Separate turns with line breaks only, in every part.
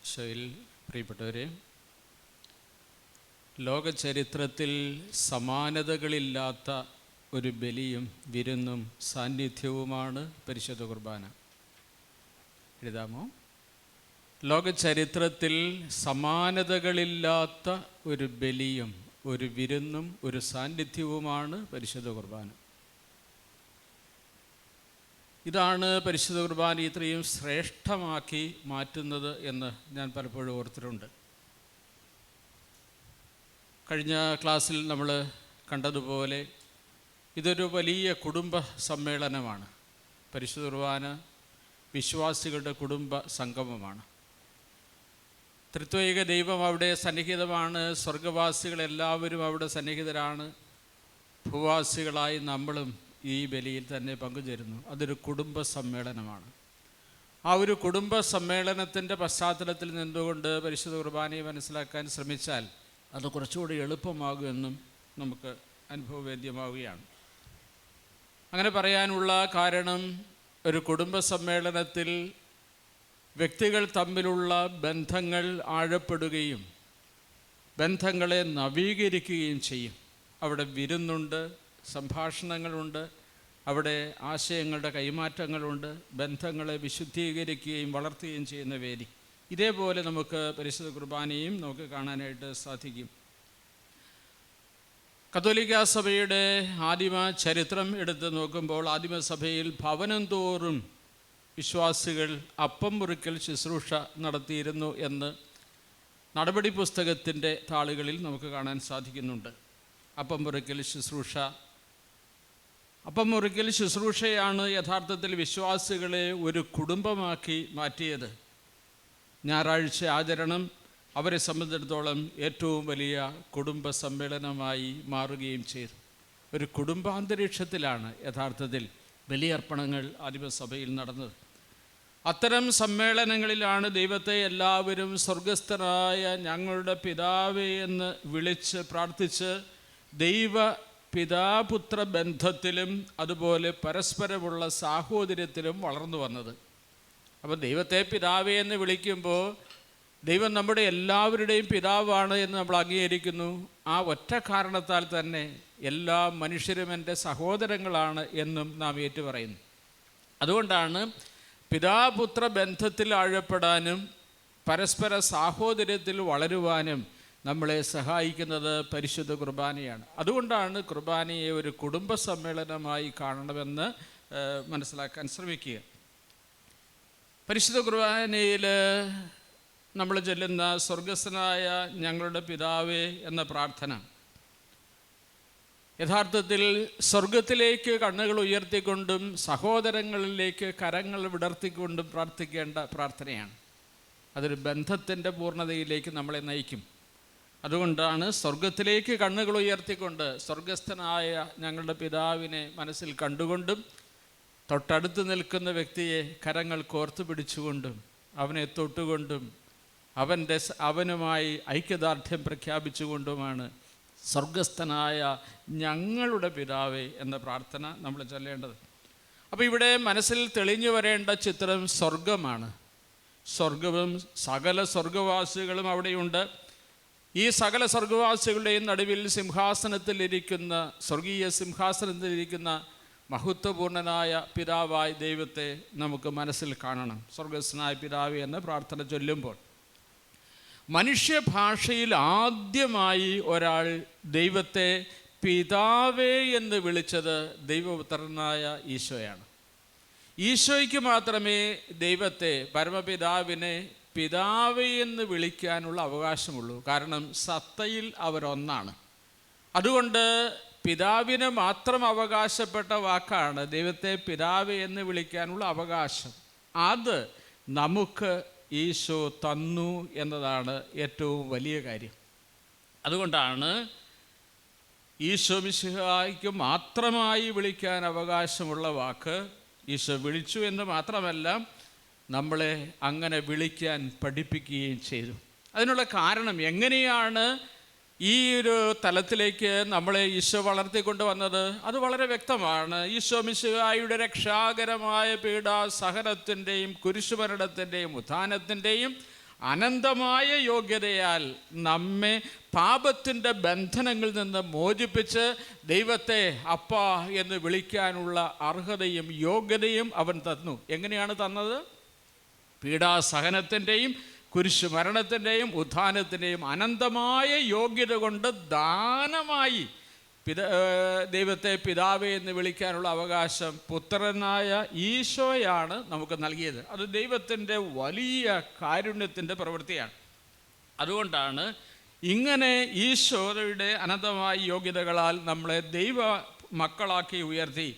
ഈശോയിൽ പ്രിയപ്പെട്ടവരെ, ലോകചരിത്രത്തിൽ സമാനതകളില്ലാത്ത ഒരു ബലിയും വിരുന്നും സാന്നിധ്യവുമാണ് പരിശുദ്ധ കുർബാന. എഴുതാമോ? ലോകചരിത്രത്തിൽ സമാനതകളില്ലാത്ത ഒരു ബലിയും ഒരു വിരുന്നും ഒരു സാന്നിധ്യവുമാണ് പരിശുദ്ധ കുർബാന. ഇതാണ് പരിശുദ്ധ കുർബാന ഇത്രയും ശ്രേഷ്ഠമാക്കി മാറ്റുന്നത് എന്ന് ഞാൻ പലപ്പോഴും ഓർത്തിട്ടുണ്ട്. കഴിഞ്ഞ ക്ലാസ്സിൽ നമ്മൾ കണ്ടതുപോലെ ഇതൊരു വലിയ കുടുംബ സമ്മേളനമാണ്. പരിശുദ്ധ കുർബാന വിശ്വാസികളുടെ കുടുംബ സംഗമമാണ്. ത്രിത്വൈക ദൈവം അവിടെ സന്നിഹിതമാണ്. സ്വർഗവാസികളെല്ലാവരും അവിടെ സന്നിഹിതരാണ്. ഭൂവാസികളായി നമ്മളും ഈ ബലിയിൽ തന്നെ പങ്കുചേരുന്നു. അതൊരു കുടുംബ സമ്മേളനമാണ്. ആ ഒരു കുടുംബ സമ്മേളനത്തിൻ്റെ പശ്ചാത്തലത്തിൽ നിന്നുകൊണ്ട് പരിശുദ്ധ കുർബാനയെ മനസ്സിലാക്കാൻ ശ്രമിച്ചാൽ അത് കുറച്ചുകൂടി എളുപ്പമാകുമെന്നും നമുക്ക് അനുഭവവേദ്യമാവുകയാണ്. അങ്ങനെ പറയാനുള്ള കാരണം, ഒരു കുടുംബ സമ്മേളനത്തിൽ വ്യക്തികൾ തമ്മിലുള്ള ബന്ധങ്ങൾ ആഴപ്പെടുകയും ബന്ധങ്ങളെ നവീകരിക്കുകയും ചെയ്യും. അവിടെ വിരുന്നുണ്ട്, സംഭാഷണങ്ങളുണ്ട്, അവിടെ ആശയങ്ങളുടെ കൈമാറ്റങ്ങളുണ്ട്, ബന്ധങ്ങളെ വിശുദ്ധീകരിക്കുകയും വളർത്തുകയും ചെയ്യുന്ന വേദി. ഇതേപോലെ നമുക്ക് പരിശുദ്ധ കുർബാനയും നമുക്ക് കാണാനായിട്ട് സാധിക്കും. കത്തോലിക്കാ സഭയുടെ ആദിമ ചരിത്രം എടുത്ത് നോക്കുമ്പോൾ ആദിമസഭയിൽ ഭവനം തോറും വിശ്വാസികൾ അപ്പം മുറിക്കൽ ശുശ്രൂഷ നടത്തിയിരുന്നു എന്ന് നടപടി പുസ്തകത്തിൻ്റെ താളുകളിൽ നമുക്ക് കാണാൻ സാധിക്കുന്നുണ്ട്. അപ്പം മുറിക്കൽ ശുശ്രൂഷയാണ് യഥാർത്ഥത്തിൽ വിശ്വാസികളെ ഒരു കുടുംബമാക്കി മാറ്റിയത്. ഞായറാഴ്ച ആചരണം അവരെ സംബന്ധിച്ചിടത്തോളം ഏറ്റവും വലിയ കുടുംബ സമ്മേളനമായി മാറുകയും ചെയ്തു. ഒരു കുടുംബാന്തരീക്ഷത്തിലാണ് യഥാർത്ഥത്തിൽ ബലിയർപ്പണങ്ങൾ ആദിമസഭയിൽ നടന്നത്. അത്തരം സമ്മേളനങ്ങളിലാണ് ദൈവത്തെ എല്ലാവരും സ്വർഗസ്ഥനായ ഞങ്ങളുടെ പിതാവേ എന്ന് വിളിച്ച് പ്രാർത്ഥിച്ച് ദൈവ പിതാപുത്ര ബന്ധത്തിലും അതുപോലെ പരസ്പരമുള്ള സാഹോദര്യത്തിലും വളർന്നു വന്നത്. അപ്പോൾ ദൈവത്തെ പിതാവേ എന്ന് വിളിക്കുമ്പോൾ ദൈവം നമ്മുടെ എല്ലാവരുടെയും പിതാവാണ് എന്ന് നമ്മൾ അംഗീകരിക്കുന്നു. ആ ഒറ്റ കാരണത്താൽ തന്നെ എല്ലാ മനുഷ്യരും എൻ്റെ സഹോദരങ്ങളാണ് എന്നും നാം ഏറ്റുപറയുന്നു. അതുകൊണ്ടാണ് പിതാപുത്ര ബന്ധത്തിൽ ആഴപ്പെടാനും പരസ്പര സാഹോദര്യത്തിൽ വളരുവാനും നമ്മളെ സഹായിക്കുന്നത് പരിശുദ്ധ കുർബാനയാണ്. അതുകൊണ്ടാണ് കുർബാനയെ ഒരു കുടുംബ സമ്മേളനമായി കാണണമെന്ന് മനസ്സിലാക്കാൻ ശ്രമിക്കുക. പരിശുദ്ധ കുർബാനയിൽ നമ്മൾ ചൊല്ലുന്ന സ്വർഗസ്ഥനായ ഞങ്ങളുടെ പിതാവേ എന്ന പ്രാർത്ഥന യഥാർത്ഥത്തിൽ സ്വർഗത്തിലേക്ക് കണ്ണുകൾ ഉയർത്തിക്കൊണ്ടും സഹോദരങ്ങളിലേക്ക് കരങ്ങൾ വിടർത്തിക്കൊണ്ടും പ്രാർത്ഥിക്കേണ്ട പ്രാർത്ഥനയാണ്. അതൊരു ബന്ധത്തിൻ്റെ പൂർണ്ണതയിലേക്ക് നമ്മളെ നയിക്കും. അതുകൊണ്ടാണ് സ്വർഗത്തിലേക്ക് കണ്ണുകൾ ഉയർത്തിക്കൊണ്ട് സ്വർഗസ്ഥനായ ഞങ്ങളുടെ പിതാവിനെ മനസ്സിൽ കണ്ടുകൊണ്ടും തൊട്ടടുത്ത് നിൽക്കുന്ന വ്യക്തിയെ കരങ്ങൾ കോർത്തു പിടിച്ചുകൊണ്ടും അവനെ തൊട്ടുകൊണ്ടും അവനുമായി ഐക്യദാർഢ്യം പ്രഖ്യാപിച്ചുകൊണ്ടുമാണ് സ്വർഗസ്ഥനായ ഞങ്ങളുടെ പിതാവേ എന്ന പ്രാർത്ഥന നമ്മൾ ചൊല്ലേണ്ടത്. അപ്പോൾ ഇവിടെ മനസ്സിൽ തെളിഞ്ഞു വരേണ്ട ചിത്രം സ്വർഗമാണ്. സ്വർഗവും സകല സ്വർഗവാസികളും അവിടെയുണ്ട്. ഈ സകല സ്വർഗവാസികളുടെയും നടുവിൽ സിംഹാസനത്തിലിരിക്കുന്ന സ്വർഗീയ സിംഹാസനത്തിലിരിക്കുന്ന മഹത്വപൂർണനായ പിതാവായ ദൈവത്തെ നമുക്ക് മനസ്സിൽ കാണണം. സ്വർഗസ്ഥനായ പിതാവേ എന്ന പ്രാർത്ഥന ചൊല്ലുമ്പോൾ മനുഷ്യഭാഷയിൽ ആദ്യമായി ഒരാൾ ദൈവത്തെ പിതാവേ എന്ന് വിളിച്ചത് ദൈവപുത്രനായ ഈശോയാണ്. ഈശോയ്ക്ക് മാത്രമേ ദൈവത്തെ പരമപിതാവിനെ പിതാവേ എന്ന് വിളിക്കാനുള്ള അവകാശമുള്ളൂ. കാരണം സത്തയിൽ അവരൊന്നാണ്. അതുകൊണ്ട് പിതാവിന് മാത്രം അവകാശപ്പെട്ട വാക്കാണ് ദൈവത്തെ പിതാവേ എന്ന് വിളിക്കാനുള്ള അവകാശം. അത് നമുക്ക് ഈശോ തന്നു എന്നതാണ് ഏറ്റവും വലിയ കാര്യം. അതുകൊണ്ടാണ് ഈശോ മിശിഹായ്ക്ക് മാത്രമായി വിളിക്കാൻ അവകാശമുള്ള വാക്ക് ഈശോ വിളിച്ചു എന്ന് മാത്രമല്ല, നമ്മളെ അങ്ങനെ വിളിക്കാൻ പഠിപ്പിക്കുകയും ചെയ്തു. അതിനുള്ള കാരണം, എങ്ങനെയാണ് ഈ ഒരു തലത്തിലേക്ക് നമ്മളെ ഈശോ വളർത്തിക്കൊണ്ട് വന്നത്, അത് വളരെ വ്യക്തമാണ്. ഈശോ മിശിഹായുടെ രക്ഷാകരമായ പീഡാസഹനത്തിൻ്റെയും കുരിശുമരണത്തിൻ്റെയും ഉത്ഥാനത്തിൻ്റെയും അനന്തമായ യോഗ്യതയാൽ നമ്മെ പാപത്തിൻ്റെ ബന്ധനങ്ങളിൽ നിന്ന് മോചിപ്പിച്ച് ദൈവത്തെ അപ്പാ എന്ന് വിളിക്കാനുള്ള അർഹതയും യോഗ്യതയും അവൻ തന്നു. എങ്ങനെയാണ് തന്നത്? പീഡാസഹനത്തിൻ്റെയും കുരിശു മരണത്തിൻ്റെയും ഉത്ഥാനത്തിൻ്റെയും അനന്തമായ യോഗ്യത കൊണ്ട് ദാനമായി ദൈവത്തെ പിതാവേ എന്ന് വിളിക്കാനുള്ള അവകാശം പുത്രനായ ഈശോയാണ് നമുക്ക് നൽകിയത്. അത് ദൈവത്തിൻ്റെ വലിയ കാരുണ്യത്തിൻ്റെ പ്രവൃത്തിയാണ്. അതുകൊണ്ടാണ് ഇങ്ങനെ ഈശോയുടെ അനന്തമായ യോഗ്യതകളാൽ നമ്മളെ ദൈവ മക്കളാക്കി ഉയർത്തി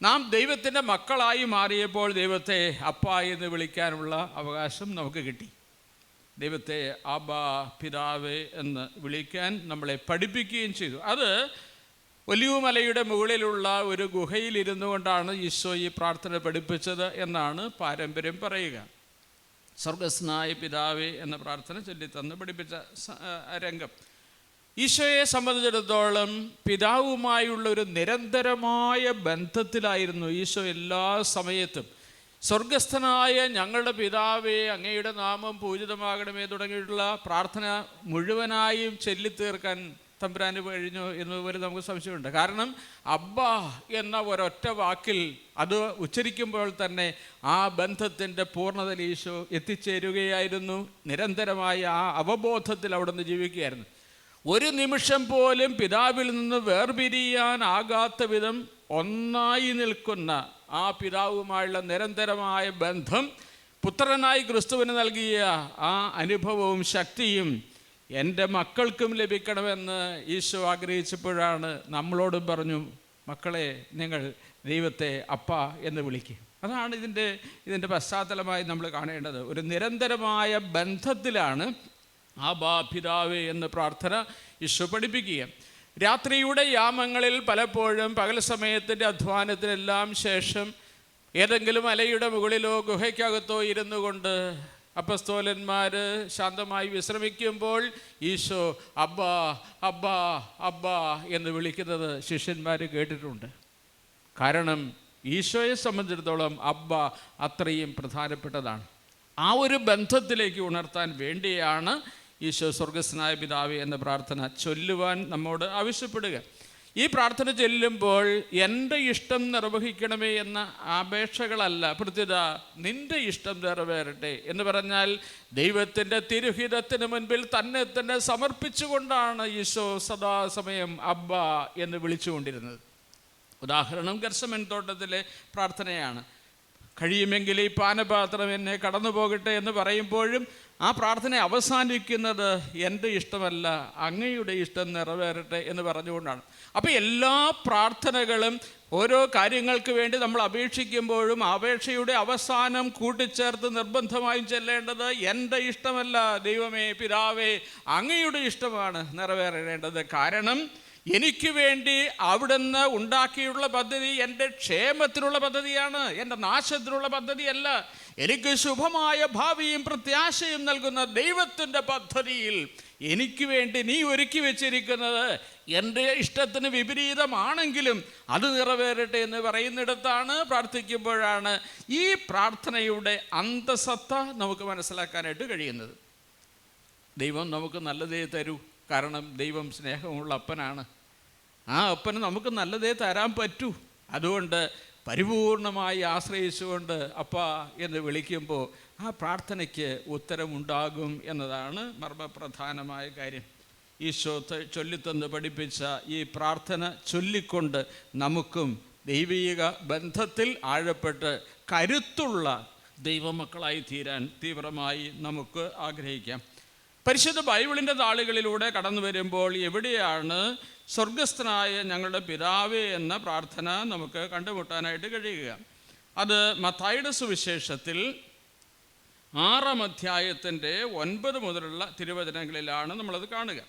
നാം ദൈവത്തിൻ്റെ മക്കളായി മാറിയപ്പോൾ ദൈവത്തെ അപ്പാ എന്ന് വിളിക്കാനുള്ള അവകാശം നമുക്ക് കിട്ടി. ദൈവത്തെ ആബാ പിതാവേ എന്ന് വിളിക്കാൻ നമ്മളെ പഠിപ്പിക്കുകയും ചെയ്തു. അത് ഒലിവുമലയുടെ മുകളിലുള്ള ഒരു ഗുഹയിലിരുന്നു കൊണ്ടാണ് ഈശോ ഈ പ്രാർത്ഥന പഠിപ്പിച്ചത് എന്നാണ് പാരമ്പര്യം പറയുക. സ്വർഗസ്നായ പിതാവേ എന്ന പ്രാർത്ഥന ചൊല്ലിത്തന്ന് പഠിപ്പിച്ച രംഗം. ഈശോയെ സംബന്ധിച്ചിടത്തോളം പിതാവുമായുള്ള ഒരു നിരന്തരമായ ബന്ധത്തിലായിരുന്നു ഈശോ എല്ലാ സമയത്തും. സ്വർഗസ്ഥനായ ഞങ്ങളുടെ പിതാവേ, അങ്ങയുടെ നാമം പൂജിതമാകണമേ തുടങ്ങിയിട്ടുള്ള പ്രാർത്ഥന മുഴുവനായും ചൊല്ലിത്തീർക്കാൻ തമ്പുരാന് കഴിഞ്ഞു എന്ന് വരെ നമുക്ക് സംശയമുണ്ട്. കാരണം അബ്ബാ എന്ന ഒരൊറ്റ വാക്കിൽ അത് ഉച്ചരിക്കുമ്പോൾ തന്നെ ആ ബന്ധത്തിൻ്റെ പൂർണ്ണതയിൽ ഈശോ എത്തിച്ചേരുകയായിരുന്നു. നിരന്തരമായ ആ അവബോധത്തിൽ അവിടെ നിന്ന് ജീവിക്കുകയായിരുന്നു. ഒരു നിമിഷം പോലും പിതാവിൽ നിന്ന് വേർപിരിയാനാകാത്ത വിധം ഒന്നായി നിൽക്കുന്ന ആ പിതാവുമായുള്ള നിരന്തരമായ ബന്ധം പുത്രനായി ക്രിസ്തുവിന് നൽകിയ ആ അനുഭവവും ശക്തിയും എൻ്റെ മക്കൾക്കും ലഭിക്കണമെന്ന് ഈശോ ആഗ്രഹിച്ചപ്പോഴാണ് നമ്മളോടും പറഞ്ഞു, മക്കളെ നിങ്ങൾ ദൈവത്തെ അപ്പാ എന്ന് വിളിക്കുക. അതാണ് ഇതിൻ്റെ പശ്ചാത്തലമായി നമ്മൾ കാണേണ്ടത്. ഒരു നിരന്തരമായ ബന്ധത്തിലാണ് ആബാ പിതാവേ എന്ന പ്രാർത്ഥന ഈശോ പഠിപ്പിക്കുക. രാത്രിയുടെ യാമങ്ങളിൽ പലപ്പോഴും പകൽ സമയത്തിൻ്റെ അധ്വാനത്തിനെല്ലാം ശേഷം ഏതെങ്കിലും മലയുടെ മുകളിലോ ഗുഹയ്ക്കകത്തോ ഇരുന്നു കൊണ്ട് അപ്പസ്തോലന്മാർ ശാന്തമായി വിശ്രമിക്കുമ്പോൾ ഈശോ അബ്ബാ അബ്ബാ അബ്ബാ എന്ന് വിളിക്കുന്നത് ശിഷ്യന്മാർ കേട്ടിട്ടുണ്ട്. കാരണം ഈശോയെ സംബന്ധിച്ചിടത്തോളം അബ്ബ അത്രയും പ്രധാനപ്പെട്ടതാണ്. ആ ഒരു ബന്ധത്തിലേക്ക് ഉണർത്താൻ വേണ്ടിയാണ് ഈശോ സ്വർഗസ്നായ പിതാവേ എന്ന പ്രാർത്ഥന ചൊല്ലുവാൻ നമ്മോട് ആവശ്യപ്പെടുക. ഈ പ്രാർത്ഥന ചൊല്ലുമ്പോൾ എൻ്റെ ഇഷ്ടം നിർവഹിക്കണമേ എന്ന അപേക്ഷകളല്ല, പ്രത്യുത നിൻ്റെ ഇഷ്ടം നിറവേറട്ടെ എന്ന് പറഞ്ഞാൽ ദൈവത്തിൻ്റെ തിരുഹിതത്തിന് മുൻപിൽ തന്നെ സമർപ്പിച്ചുകൊണ്ടാണ് ഈശോ സദാസമയം അബ്ബാ എന്ന് വിളിച്ചുകൊണ്ടിരുന്നത്. ഉദാഹരണം ഗർസമൻ തോട്ടത്തിലെ പ്രാർത്ഥനയാണ്. കഴിയുമെങ്കിൽ ഈ പാനപാത്രം എന്നെ കടന്നു പോകട്ടെ എന്ന് പറയുമ്പോഴും ആ പ്രാർത്ഥന അവസാനിക്കുന്നത് എൻ്റെ ഇഷ്ടമല്ല അങ്ങയുടെ ഇഷ്ടം നിറവേറട്ടെ എന്ന് പറഞ്ഞുകൊണ്ടാണ്. അപ്പോൾ എല്ലാ പ്രാർത്ഥനകളും ഓരോ കാര്യങ്ങൾക്ക് വേണ്ടി നമ്മൾ അപേക്ഷിക്കുമ്പോഴും അപേക്ഷയുടെ അവസാനം കൂട്ടിച്ചേർത്ത് നിർബന്ധമായും ചെല്ലേണ്ടത് എൻ്റെ ഇഷ്ടമല്ല ദൈവമേ പിതാവേ അങ്ങയുടെ ഇഷ്ടമാണ് നിറവേറേണ്ടത്. കാരണം എനിക്ക് വേണ്ടി അവിടുന്ന് ഉണ്ടാക്കിയുള്ള പദ്ധതി എൻ്റെ ക്ഷേമത്തിനുള്ള പദ്ധതിയാണ്, എൻ്റെ നാശത്തിനുള്ള പദ്ധതിയല്ല. എനിക്ക് ശുഭമായ ഭാവിയും പ്രത്യാശയും നൽകുന്ന ദൈവത്തിൻ്റെ പദ്ധതിയിൽ എനിക്ക് വേണ്ടി നീ ഒരുക്കി വെച്ചിരിക്കുന്നത് എൻ്റെ ഇഷ്ടത്തിന് വിപരീതമാണെങ്കിലും അത് നിറവേറട്ടെ എന്ന് പറയുന്നിടത്താണ് പ്രാർത്ഥിക്കുമ്പോഴാണ് ഈ പ്രാർത്ഥനയുടെ അന്തസത്ത നമുക്ക് മനസ്സിലാക്കാനായിട്ട് കഴിയുന്നത്. ദൈവം നമുക്ക് നല്ലതേ തരൂ, കാരണം ദൈവം സ്നേഹമുള്ള അപ്പനാണ്. ആ അപ്പന് നമുക്ക് നല്ലതേ തരാൻ പറ്റൂ. അതുകൊണ്ട് പരിപൂർണമായി ആശ്രയിച്ചുകൊണ്ട് അപ്പാ എന്ന് വിളിക്കുമ്പോൾ ആ പ്രാർത്ഥനയ്ക്ക് ഉത്തരമുണ്ടാകും എന്നതാണ് മർമ്മപ്രധാനമായ കാര്യം. ഈശോ ചൊല്ലിത്തന്ന് പഠിപ്പിച്ച ഈ പ്രാർത്ഥന ചൊല്ലിക്കൊണ്ട് നമുക്കും ദൈവീക ബന്ധത്തിൽ ആഴപ്പെട്ട് കരുത്തുള്ള ദൈവമക്കളായി തീരാൻ തീവ്രമായി നമുക്ക് ആഗ്രഹിക്കാം. പരിശുദ്ധ ബൈബിളിൻ്റെ താളുകളിലൂടെ കടന്നു വരുമ്പോൾ എവിടെയാണ് സ്വർഗസ്ഥനായ ഞങ്ങളുടെ പിതാവേ എന്ന പ്രാർത്ഥന നമുക്ക് കണ്ടുമുട്ടാനായിട്ട് കഴിയുക? അത് മത്തായിയുടെ സുവിശേഷത്തിൽ 6-ാം അധ്യായത്തിൻ്റെ 9 മുതലുള്ള തിരുവചനങ്ങളിലാണ് നമ്മളത് കാണുക.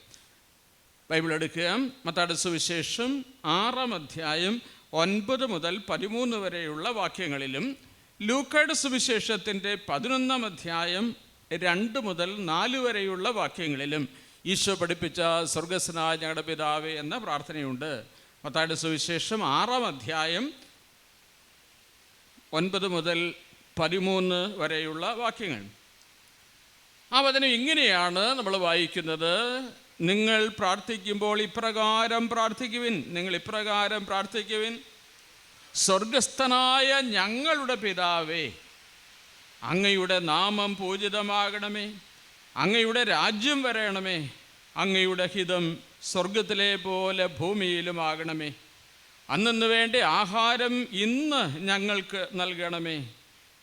ബൈബിൾ എടുക്കുക. മത്തായിയുടെ സുവിശേഷം 6-ാം അധ്യായം 9 മുതൽ 13 വരെയുള്ള വാക്യങ്ങളിലും ലൂക്കായുടെ സുവിശേഷത്തിൻ്റെ 11-ാം അധ്യായം 2 മുതൽ 4 വരെയുള്ള വാക്യങ്ങളിലും ഈശോ പഠിപ്പിച്ച സ്വർഗസ്നായ ഞങ്ങളുടെ പിതാവേ എന്ന പ്രാർത്ഥനയുണ്ട്. മത്തായിയുടെ സുവിശേഷം 6-ാം അധ്യായം 9 മുതൽ 13 വരെയുള്ള വാക്യങ്ങൾ. ആ വചനം ഇങ്ങനെയാണ് നമ്മൾ വായിക്കുന്നത്: നിങ്ങൾ പ്രാർത്ഥിക്കുമ്പോൾ ഇപ്രകാരം പ്രാർത്ഥിക്കുവിൻ, നിങ്ങൾ ഇപ്രകാരം പ്രാർത്ഥിക്കുവിൻ: സ്വർഗസ്ഥനായ ഞങ്ങളുടെ പിതാവേ, അങ്ങയുടെ നാമം പൂജിതമാകണമേ, അങ്ങയുടെ രാജ്യം വരണമേ, അങ്ങയുടെ ഹിതം സ്വർഗത്തിലെ പോലെ ഭൂമിയിലുമാകണമേ. അന്നു വേണ്ട ആഹാരം ഇന്ന് ഞങ്ങൾക്ക് നൽകണമേ.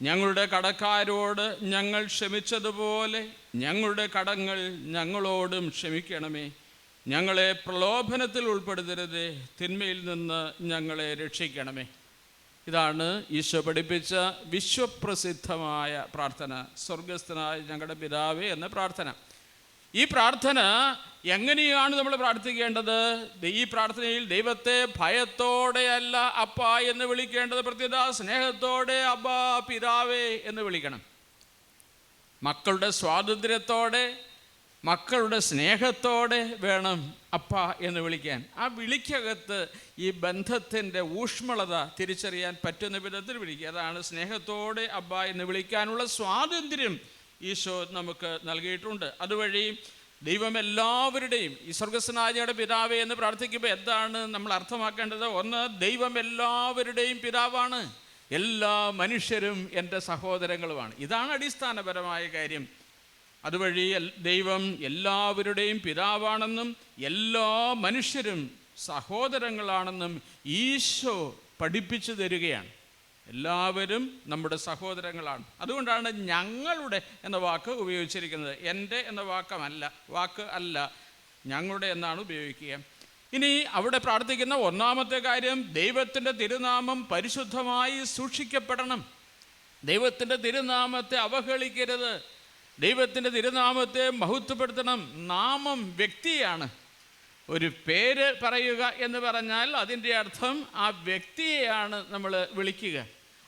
ഞങ്ങളുടെ കടക്കാരോട് ഞങ്ങൾ ക്ഷമിച്ചതുപോലെ ഞങ്ങളുടെ കടങ്ങൾ ഞങ്ങളോടും ക്ഷമിക്കണമേ. ഞങ്ങളെ പ്രലോഭനത്തിൽ ഉൾപ്പെടുത്തരുതേ, തിന്മയിൽ നിന്ന് ഞങ്ങളെ രക്ഷിക്കണമേ. ഇതാണ് ഈശോ പഠിപ്പിച്ച വിശ്വപ്രസിദ്ധമായ പ്രാർത്ഥന, സ്വർഗസ്ഥനായ ഞങ്ങളുടെ പിതാവേ എന്ന പ്രാർത്ഥന. ഈ പ്രാർത്ഥന എങ്ങനെയാണ് നമ്മൾ പ്രാർത്ഥിക്കേണ്ടത്? ഈ പ്രാർത്ഥനയിൽ ദൈവത്തെ ഭയത്തോടെയല്ല അപ്പ എന്ന് വിളിക്കേണ്ടത്, പ്രത്യേക സ്നേഹത്തോടെ അബ്ബാ പിതാവേ എന്ന് വിളിക്കണം. മക്കളുടെ സ്വാതന്ത്ര്യത്തോടെ, മക്കളുടെ സ്നേഹത്തോടെ വേണം അപ്പ എന്ന് വിളിക്കാൻ. ആ വിളിക്കകത്ത് ഈ ബന്ധത്തിൻ്റെ ഊഷ്മളത തിരിച്ചറിയാൻ പറ്റുന്ന വിധത്തിൽ വിളിക്കുക. അതാണ് സ്നേഹത്തോടെ അബ്ബ എന്ന് വിളിക്കാനുള്ള സ്വാതന്ത്ര്യം ഈശോ നമുക്ക് നൽകിയിട്ടുണ്ട്. അതുവഴി ദൈവം എല്ലാവരുടെയും, ഈ സ്വർഗസ്നാജിയുടെ പിതാവേ എന്ന് പ്രാർത്ഥിക്കുമ്പോൾ എന്താണ് നമ്മൾ അർത്ഥമാക്കേണ്ടത്? ഒന്ന്, ദൈവം എല്ലാവരുടെയും പിതാവാണ്. എല്ലാ മനുഷ്യരും എൻ്റെ സഹോദരങ്ങളുമാണ്. ഇതാണ് അടിസ്ഥാനപരമായ കാര്യം. അതുവഴി ദൈവം എല്ലാവരുടെയും പിതാവാണെന്നും എല്ലാ മനുഷ്യരും സഹോദരങ്ങളാണെന്നും ഈശോ പഠിപ്പിച്ചു തരികയാണ്. എല്ലാവരും നമ്മുടെ സഹോദരങ്ങളാണ്. അതുകൊണ്ടാണ് ഞങ്ങളുടെ എന്ന വാക്ക് ഉപയോഗിച്ചിരിക്കുന്നത്. എൻ്റെ എന്ന വാക്ക് അല്ല, ഞങ്ങളുടെ എന്നാണ് ഉപയോഗിക്കുക. ഇനി അവിടെ പ്രാർത്ഥിക്കുന്ന ഒന്നാമത്തെ കാര്യം, ദൈവത്തിൻ്റെ തിരുനാമം പരിശുദ്ധമായി സൂക്ഷിക്കപ്പെടണം. ദൈവത്തിൻ്റെ തിരുനാമത്തെ അവഹേളിക്കരുത്, ദൈവത്തിൻ്റെ തിരുനാമത്തെ മഹത്വപ്പെടുത്തണം. നാമം വ്യക്തിയാണ്. ഒരു പേര് പറയുക എന്ന് പറഞ്ഞാൽ അതിൻ്റെ അർത്ഥം ആ വ്യക്തിയെയാണ് നമ്മൾ വിളിക്കുക.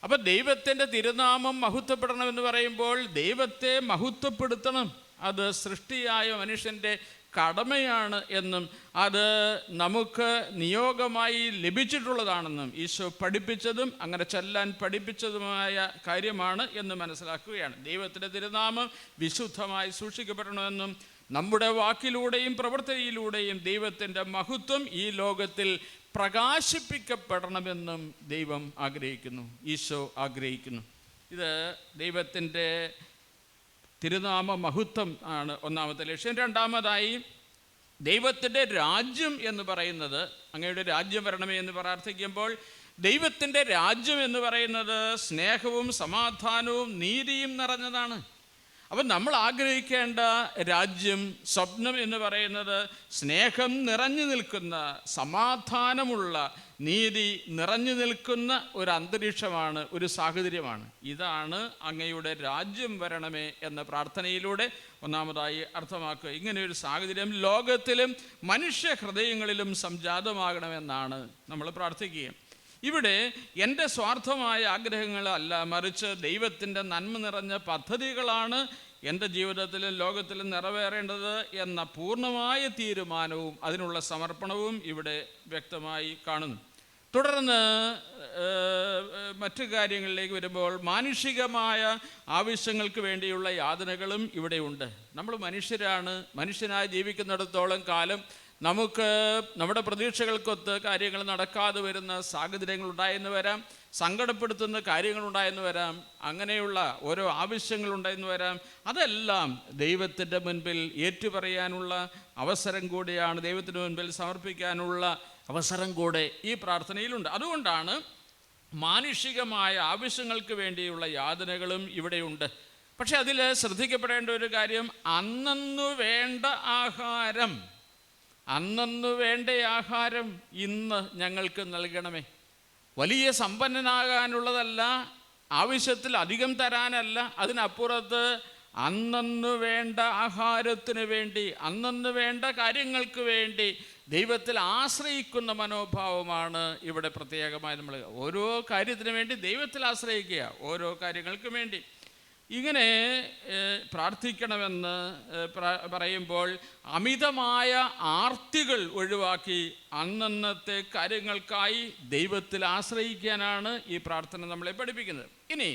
അപ്പോൾ ദൈവത്തിൻ്റെ തിരുനാമം മഹത്വപ്പെടണമെന്ന് പറയുമ്പോൾ ദൈവത്തെ മഹത്വപ്പെടുത്തണം. അത് സൃഷ്ടിയായ മനുഷ്യൻ്റെ കടമയാണ് എന്നും അത് നമുക്ക് നിയോഗമായി ലഭിച്ചിട്ടുള്ളതാണെന്നും ഈശോ പഠിപ്പിച്ചതും അങ്ങനെ ചെല്ലാൻ പഠിപ്പിച്ചതുമായ കാര്യമാണ് എന്ന് മനസ്സിലാക്കുകയാണ്. ദൈവത്തിൻ്റെ തിരുനാമം വിശുദ്ധമായി സൂക്ഷിക്കപ്പെടണമെന്നും നമ്മുടെ വാക്കിലൂടെയും പ്രവൃത്തിയിലൂടെയും ദൈവത്തിൻ്റെ മഹത്വം ഈ ലോകത്തിൽ പ്രകാശിപ്പിക്കപ്പെടണമെന്നും ദൈവം ആഗ്രഹിക്കുന്നു, ഈശോ ആഗ്രഹിക്കുന്നു. ഇത് ദൈവത്തിൻ്റെ തിരുനാമ മഹത്വം ആണ് ഒന്നാമത്തെ ലക്ഷ്യം. രണ്ടാമതായി, ദൈവത്തിൻ്റെ രാജ്യം എന്ന് പറയുന്നത്, അങ്ങയുടെ രാജ്യം വരണമേ എന്ന് പ്രാർത്ഥിക്കുമ്പോൾ ദൈവത്തിൻ്റെ രാജ്യം എന്ന് പറയുന്നത് സ്നേഹവും സമാധാനവും നീതിയും നിറഞ്ഞതാണ്. അപ്പം നമ്മൾ ആഗ്രഹിക്കേണ്ട രാജ്യം, സ്വപ്നം എന്ന് പറയുന്നത് സ്നേഹം നിറഞ്ഞു നിൽക്കുന്ന, സമാധാനമുള്ള, നീതി നിറഞ്ഞു നിൽക്കുന്ന ഒരു അന്തരീക്ഷമാണ്, ഒരു സാഹചര്യമാണ്. ഇതാണ് അങ്ങയുടെ രാജ്യം വരണമേ എന്ന പ്രാർത്ഥനയിലൂടെ ഒന്നാമതായി അർത്ഥമാക്കുക. ഇങ്ങനെയൊരു സാഹചര്യം ലോകത്തിലും മനുഷ്യ ഹൃദയങ്ങളിലും സംജാതമാകണമെന്നാണ് നമ്മൾ പ്രാർത്ഥിക്കുക. ഇവിടെ എൻ്റെ സ്വാർത്ഥമായ ആഗ്രഹങ്ങളല്ല, മറിച്ച് ദൈവത്തിൻ്റെ നന്മ നിറഞ്ഞ പദ്ധതികളാണ് എൻ്റെ ജീവിതത്തിലും ലോകത്തിലും നിറവേറേണ്ടത് എന്ന പൂർണ്ണമായ തീരുമാനവും അതിനുള്ള സമർപ്പണവും ഇവിടെ വ്യക്തമായി കാണുന്നു. തുടർന്ന് മറ്റു കാര്യങ്ങളിലേക്ക് വരുമ്പോൾ മാനുഷികമായ ആവശ്യങ്ങൾക്ക് വേണ്ടിയുള്ള യാതനകളും ഇവിടെയുണ്ട്. നമ്മൾ മനുഷ്യരാണ്. മനുഷ്യനായി ജീവിക്കുന്നിടത്തോളം കാലം നമുക്ക് നമ്മുടെ പ്രതീക്ഷകൾക്കൊത്ത് കാര്യങ്ങൾ നടക്കാതെ വരുന്ന സാഹചര്യങ്ങളുണ്ടായെന്ന് വരാം, സങ്കടപ്പെടുത്തുന്ന കാര്യങ്ങളുണ്ടായെന്ന് വരാം, അങ്ങനെയുള്ള ഓരോ ആവശ്യങ്ങളുണ്ടായെന്ന് വരാം. അതെല്ലാം ദൈവത്തിൻ്റെ മുൻപിൽ ഏറ്റുപറയാനുള്ള അവസരം കൂടിയാണ്, ദൈവത്തിൻ്റെ മുൻപിൽ സമർപ്പിക്കാനുള്ള അവസരം കൂടെ ഈ പ്രാർത്ഥനയിലുണ്ട്. അതുകൊണ്ടാണ് മാനുഷികമായ ആവശ്യങ്ങൾക്ക് വേണ്ടിയുള്ള യാതനകളും ഇവിടെയുണ്ട്. പക്ഷെ അതിൽ ശ്രദ്ധിക്കപ്പെടേണ്ട ഒരു കാര്യം, അന്നന്നു വേണ്ട ആഹാരം, അന്നന്നു വേണ്ട ആഹാരം ഇന്ന് ഞങ്ങൾക്ക് നൽകണമേ. വലിയ സമ്പന്നനാകാനുള്ളതല്ല, ആവശ്യത്തിൽ അധികം തരാനല്ല, അതിനപ്പുറത്ത് അന്നന്നു വേണ്ട ആഹാരത്തിന് വേണ്ടി, അന്നന്നു വേണ്ട കാര്യങ്ങൾക്ക് വേണ്ടി ദൈവത്തിൽ ആശ്രയിക്കുന്ന മനോഭാവമാണ് ഇവിടെ പ്രത്യേകമായി നമ്മൾ ഓരോ കാര്യത്തിന് വേണ്ടി ദൈവത്തിൽ ആശ്രയിക്കുക, ഓരോ കാര്യങ്ങൾക്കും വേണ്ടി. ഇങ്ങനെ പ്രാർത്ഥിക്കണമെന്ന് പറയുമ്പോൾ അമിതമായ ആർത്തികൾ ഒഴിവാക്കി അന്നന്നത്തെ കാര്യങ്ങൾക്കായി ദൈവത്തിൽ ആശ്രയിക്കാനാണ് ഈ പ്രാർത്ഥന നമ്മളെ പഠിപ്പിക്കുന്നത്. ഇനി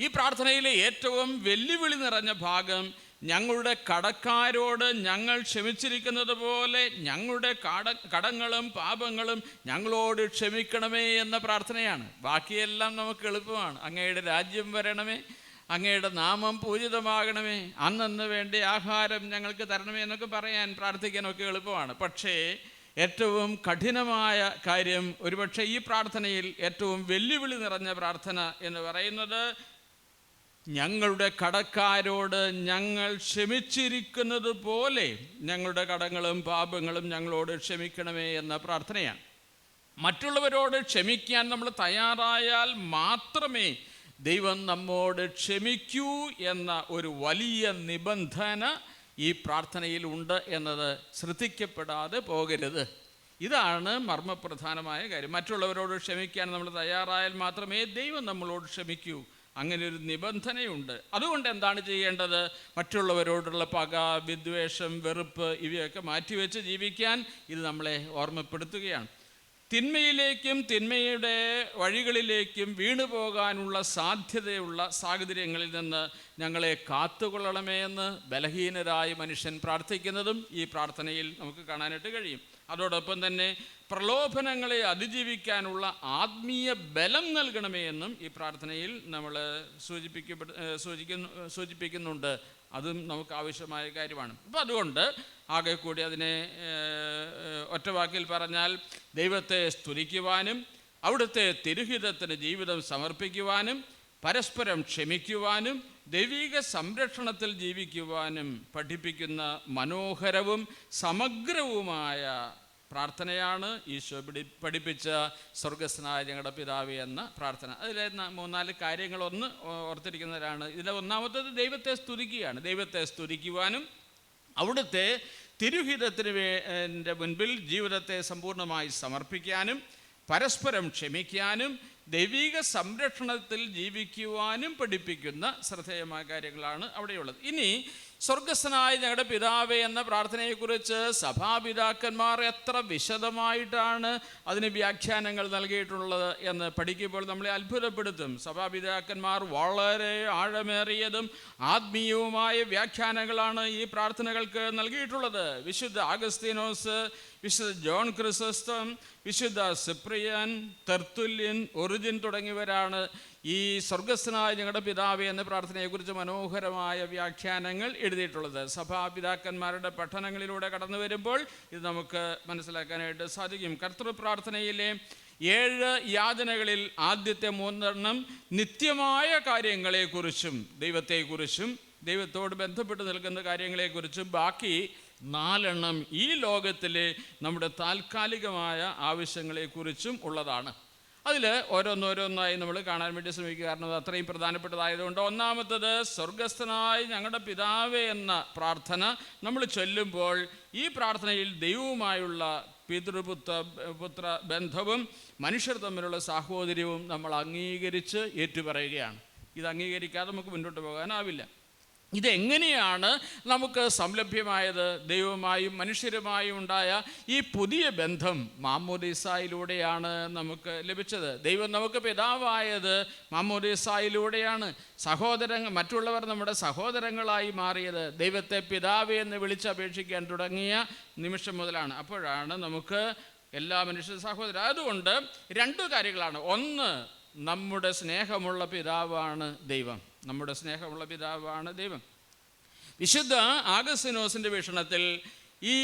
ഈ പ്രാർത്ഥനയിലെ ഏറ്റവും വെല്ലുവിളി നിറഞ്ഞ ഭാഗം ഞങ്ങളുടെ കടക്കാരോട് ഞങ്ങൾ ക്ഷമിച്ചിരിക്കുന്നത് പോലെ ഞങ്ങളുടെ കടങ്ങളും പാപങ്ങളും ഞങ്ങളോട് ക്ഷമിക്കണമേ എന്ന പ്രാർത്ഥനയാണ്. ബാക്കിയെല്ലാം നമുക്ക് എളുപ്പമാണ്. അങ്ങയുടെ രാജ്യം വരണമേ, അങ്ങയുടെ നാമം പൂജിതമാകണമേ, അന്നന്ന് വേണ്ടി ആഹാരം ഞങ്ങൾക്ക് തരണമേ എന്നൊക്കെ പ്രാർത്ഥിക്കാനൊക്കെ എളുപ്പമാണ്. പക്ഷേ ഏറ്റവും കഠിനമായ കാര്യം, ഒരുപക്ഷെ ഈ പ്രാർത്ഥനയിൽ ഏറ്റവും വെല്ലുവിളി നിറഞ്ഞ പ്രാർത്ഥന എന്ന് പറയുന്നത് ഞങ്ങളുടെ കടക്കാരോട് ഞങ്ങൾ ക്ഷമിച്ചിരിക്കുന്നത് പോലെ ഞങ്ങളുടെ കടങ്ങളും പാപങ്ങളും ഞങ്ങളോട് ക്ഷമിക്കണമേ എന്ന പ്രാർത്ഥനയാണ്. മറ്റുള്ളവരോട് ക്ഷമിക്കാൻ നമ്മൾ തയ്യാറായാൽ മാത്രമേ ദൈവം നമ്മോട് ക്ഷമിക്കൂ എന്ന ഒരു വലിയ നിബന്ധന ഈ പ്രാർത്ഥനയിൽ ഉണ്ട് എന്നത് ശ്രദ്ധിക്കപ്പെടാതെ പോകരുത്. ഇതാണ് മർമ്മപ്രധാനമായ കാര്യം. മറ്റുള്ളവരോട് ക്ഷമിക്കാൻ നമ്മൾ തയ്യാറായാൽ മാത്രമേ ദൈവം നമ്മളോട് ക്ഷമിക്കൂ. അങ്ങനെ ഒരു നിബന്ധനയുണ്ട്. അതുകൊണ്ട് എന്താണ് ചെയ്യേണ്ടത്? മറ്റുള്ളവരോടുള്ള പക, വിദ്വേഷം, വെറുപ്പ് ഇവയൊക്കെ മാറ്റിവെച്ച് ജീവിക്കാൻ ഇത് നമ്മളെ ഓർമ്മപ്പെടുത്തുകയാണ്. തിന്മയിലേക്കും തിന്മയുടെ വഴികളിലേക്കും വീണു പോകാനുള്ള സാധ്യതയുള്ള സാഹചര്യങ്ങളിൽ നിന്ന് ഞങ്ങളെ കാത്തുകൊള്ളണമേ എന്ന് ബലഹീനരായ മനുഷ്യൻ പ്രാർത്ഥിക്കുന്നതും ഈ പ്രാർത്ഥനയിൽ നമുക്ക് കാണാനായിട്ട് കഴിയും. അതോടൊപ്പം തന്നെ പ്രലോഭനങ്ങളെ അതിജീവിക്കാനുള്ള ആത്മീയ ബലം നൽകണമേ എന്നും ഈ പ്രാർത്ഥനയിൽ നമ്മൾ സൂചിപ്പിക്കുന്നുണ്ട്. അതും നമുക്ക് ആവശ്യമായ കാര്യമാണ്. അപ്പോൾ അതുകൊണ്ട് ആകെ കൂടി അതിനെ ഒറ്റവാക്കിൽ പറഞ്ഞാൽ ദൈവത്തെ സ്തുതിക്കുവാനും അവിടുത്തെ തിരുഹിതത്തിന് ജീവിതം സമർപ്പിക്കുവാനും പരസ്പരം ക്ഷമിക്കുവാനും ദൈവിക സംരക്ഷണത്തിൽ ജീവിക്കുവാനും പഠിപ്പിക്കുന്ന മനോഹരവും സമഗ്രവുമായ പ്രാർത്ഥനയാണ് ഈശോ പഠിപ്പിച്ച സ്വർഗസ്നായ ഞങ്ങളുടെ പിതാവേ എന്ന പ്രാർത്ഥന. അതിലെ 3-4 കാര്യങ്ങളൊന്ന് ഓർത്തിരിക്കുന്നവരാണ്. ഇതിലെ ഒന്നാമത്തേത് ദൈവത്തെ സ്തുതിക്കുകയാണ്. ദൈവത്തെ സ്തുതിക്കുവാനും അവിടുത്തെ തിരുഹിതത്തിന് മുൻപിൽ ജീവിതത്തെ സമ്പൂർണ്ണമായി സമർപ്പിക്കാനും പരസ്പരം ക്ഷമിക്കാനും ദൈവിക സംരക്ഷണത്തിൽ ജീവിക്കുവാനും പഠിപ്പിക്കുന്ന ശ്രദ്ധേയമായ കാര്യങ്ങളാണ് അവിടെയുള്ളത്. ഇനി സ്വർഗസ്ഥനായ ഞങ്ങളുടെ പിതാവേ എന്ന പ്രാർത്ഥനയെക്കുറിച്ച് സഭാപിതാക്കന്മാർ എത്ര വിശദമായിട്ടാണ് അതിന് വ്യാഖ്യാനങ്ങൾ നൽകിയിട്ടുള്ളത് എന്ന് പഠിക്കുമ്പോൾ നമ്മളെ അത്ഭുതപ്പെടുത്തും. സഭാപിതാക്കന്മാർ വളരെ ആഴമേറിയതും ആത്മീയവുമായ വ്യാഖ്യാനങ്ങളാണ് ഈ പ്രാർത്ഥനകൾക്ക് നൽകിയിട്ടുള്ളത്. വിശുദ്ധ അഗസ്തീനോസ്, വിശുദ്ധ ജോൺ ക്രിസോസ്റ്റം, വിശുദ്ധ സിപ്രിയൻ, തെർത്തുല്യൻ, ഒറിജിൻ തുടങ്ങിയവരാണ് ഈ സ്വർഗസ്ഥനായ ഞങ്ങളുടെ പിതാവേ എന്ന പ്രാർത്ഥനയെക്കുറിച്ച് മനോഹരമായ വ്യാഖ്യാനങ്ങൾ എഴുതിയിട്ടുള്ളത്. സഭാപിതാക്കന്മാരുടെ പഠനങ്ങളിലൂടെ കടന്നു വരുമ്പോൾ ഇത് നമുക്ക് മനസ്സിലാക്കാനായിട്ട് സാധിക്കും. കർത്തൃപ്രാർത്ഥനയിലെ 7 യാചനകളിൽ ആദ്യത്തെ 3 നിത്യമായ കാര്യങ്ങളെക്കുറിച്ചും ദൈവത്തെക്കുറിച്ചും ദൈവത്തോട് ബന്ധപ്പെട്ട് നിൽക്കുന്ന കാര്യങ്ങളെക്കുറിച്ചും ബാക്കി 4 ഈ ലോകത്തിലെ നമ്മുടെ താൽക്കാലികമായ ആവശ്യങ്ങളെക്കുറിച്ചും ഉള്ളതാണ്. അതിൽ ഓരോന്നോരോന്നായി നമ്മൾ കാണാൻ വേണ്ടി ശ്രമിക്കുക. കാരണം അത് അത്രയും പ്രധാനപ്പെട്ടതായതുകൊണ്ട്. ഒന്നാമത്തത് സ്വർഗസ്ഥനായ ഞങ്ങളുടെ പിതാവേ എന്ന പ്രാർത്ഥന നമ്മൾ ചൊല്ലുമ്പോൾ ഈ പ്രാർത്ഥനയിൽ ദൈവവുമായുള്ള പിതൃപുത്ര ബന്ധവും മനുഷ്യർ തമ്മിലുള്ള സാഹോദര്യവും നമ്മൾ അംഗീകരിച്ച് ഏറ്റുപറയുകയാണ്. ഇത് അംഗീകരിക്കാതെ നമുക്ക് മുന്നോട്ട് പോകാനാവില്ല. ഇതെങ്ങനെയാണ് നമുക്ക് സംലഭ്യമായത്? ദൈവവുമായും മനുഷ്യരുമായും ഉണ്ടായ ഈ പുതിയ ബന്ധം മാമോദീസായിലൂടെയാണ് നമുക്ക് ലഭിച്ചത്. ദൈവം നമുക്ക് പിതാവായത് മാമോദീസായിലൂടെയാണ്. മറ്റുള്ളവർ നമ്മുടെ സഹോദരങ്ങളായി മാറിയത് ദൈവത്തെ പിതാവേ എന്ന് വിളിച്ചപേക്ഷിക്കാൻ തുടങ്ങിയ നിമിഷം മുതലാണ്. അപ്പോഴാണ് നമുക്ക് എല്ലാ മനുഷ്യ സഹോദരൻ. അതുകൊണ്ട് 2 കാര്യങ്ങളാണ്. ഒന്ന്, നമ്മുടെ സ്നേഹമുള്ള പിതാവാണ് ദൈവം. നമ്മുടെ സ്നേഹമുള്ള പിതാവാണ് ദൈവം. വിശുദ്ധ ആഗസ്തീനോസിൻ്റെ വീക്ഷണത്തിൽ ഈ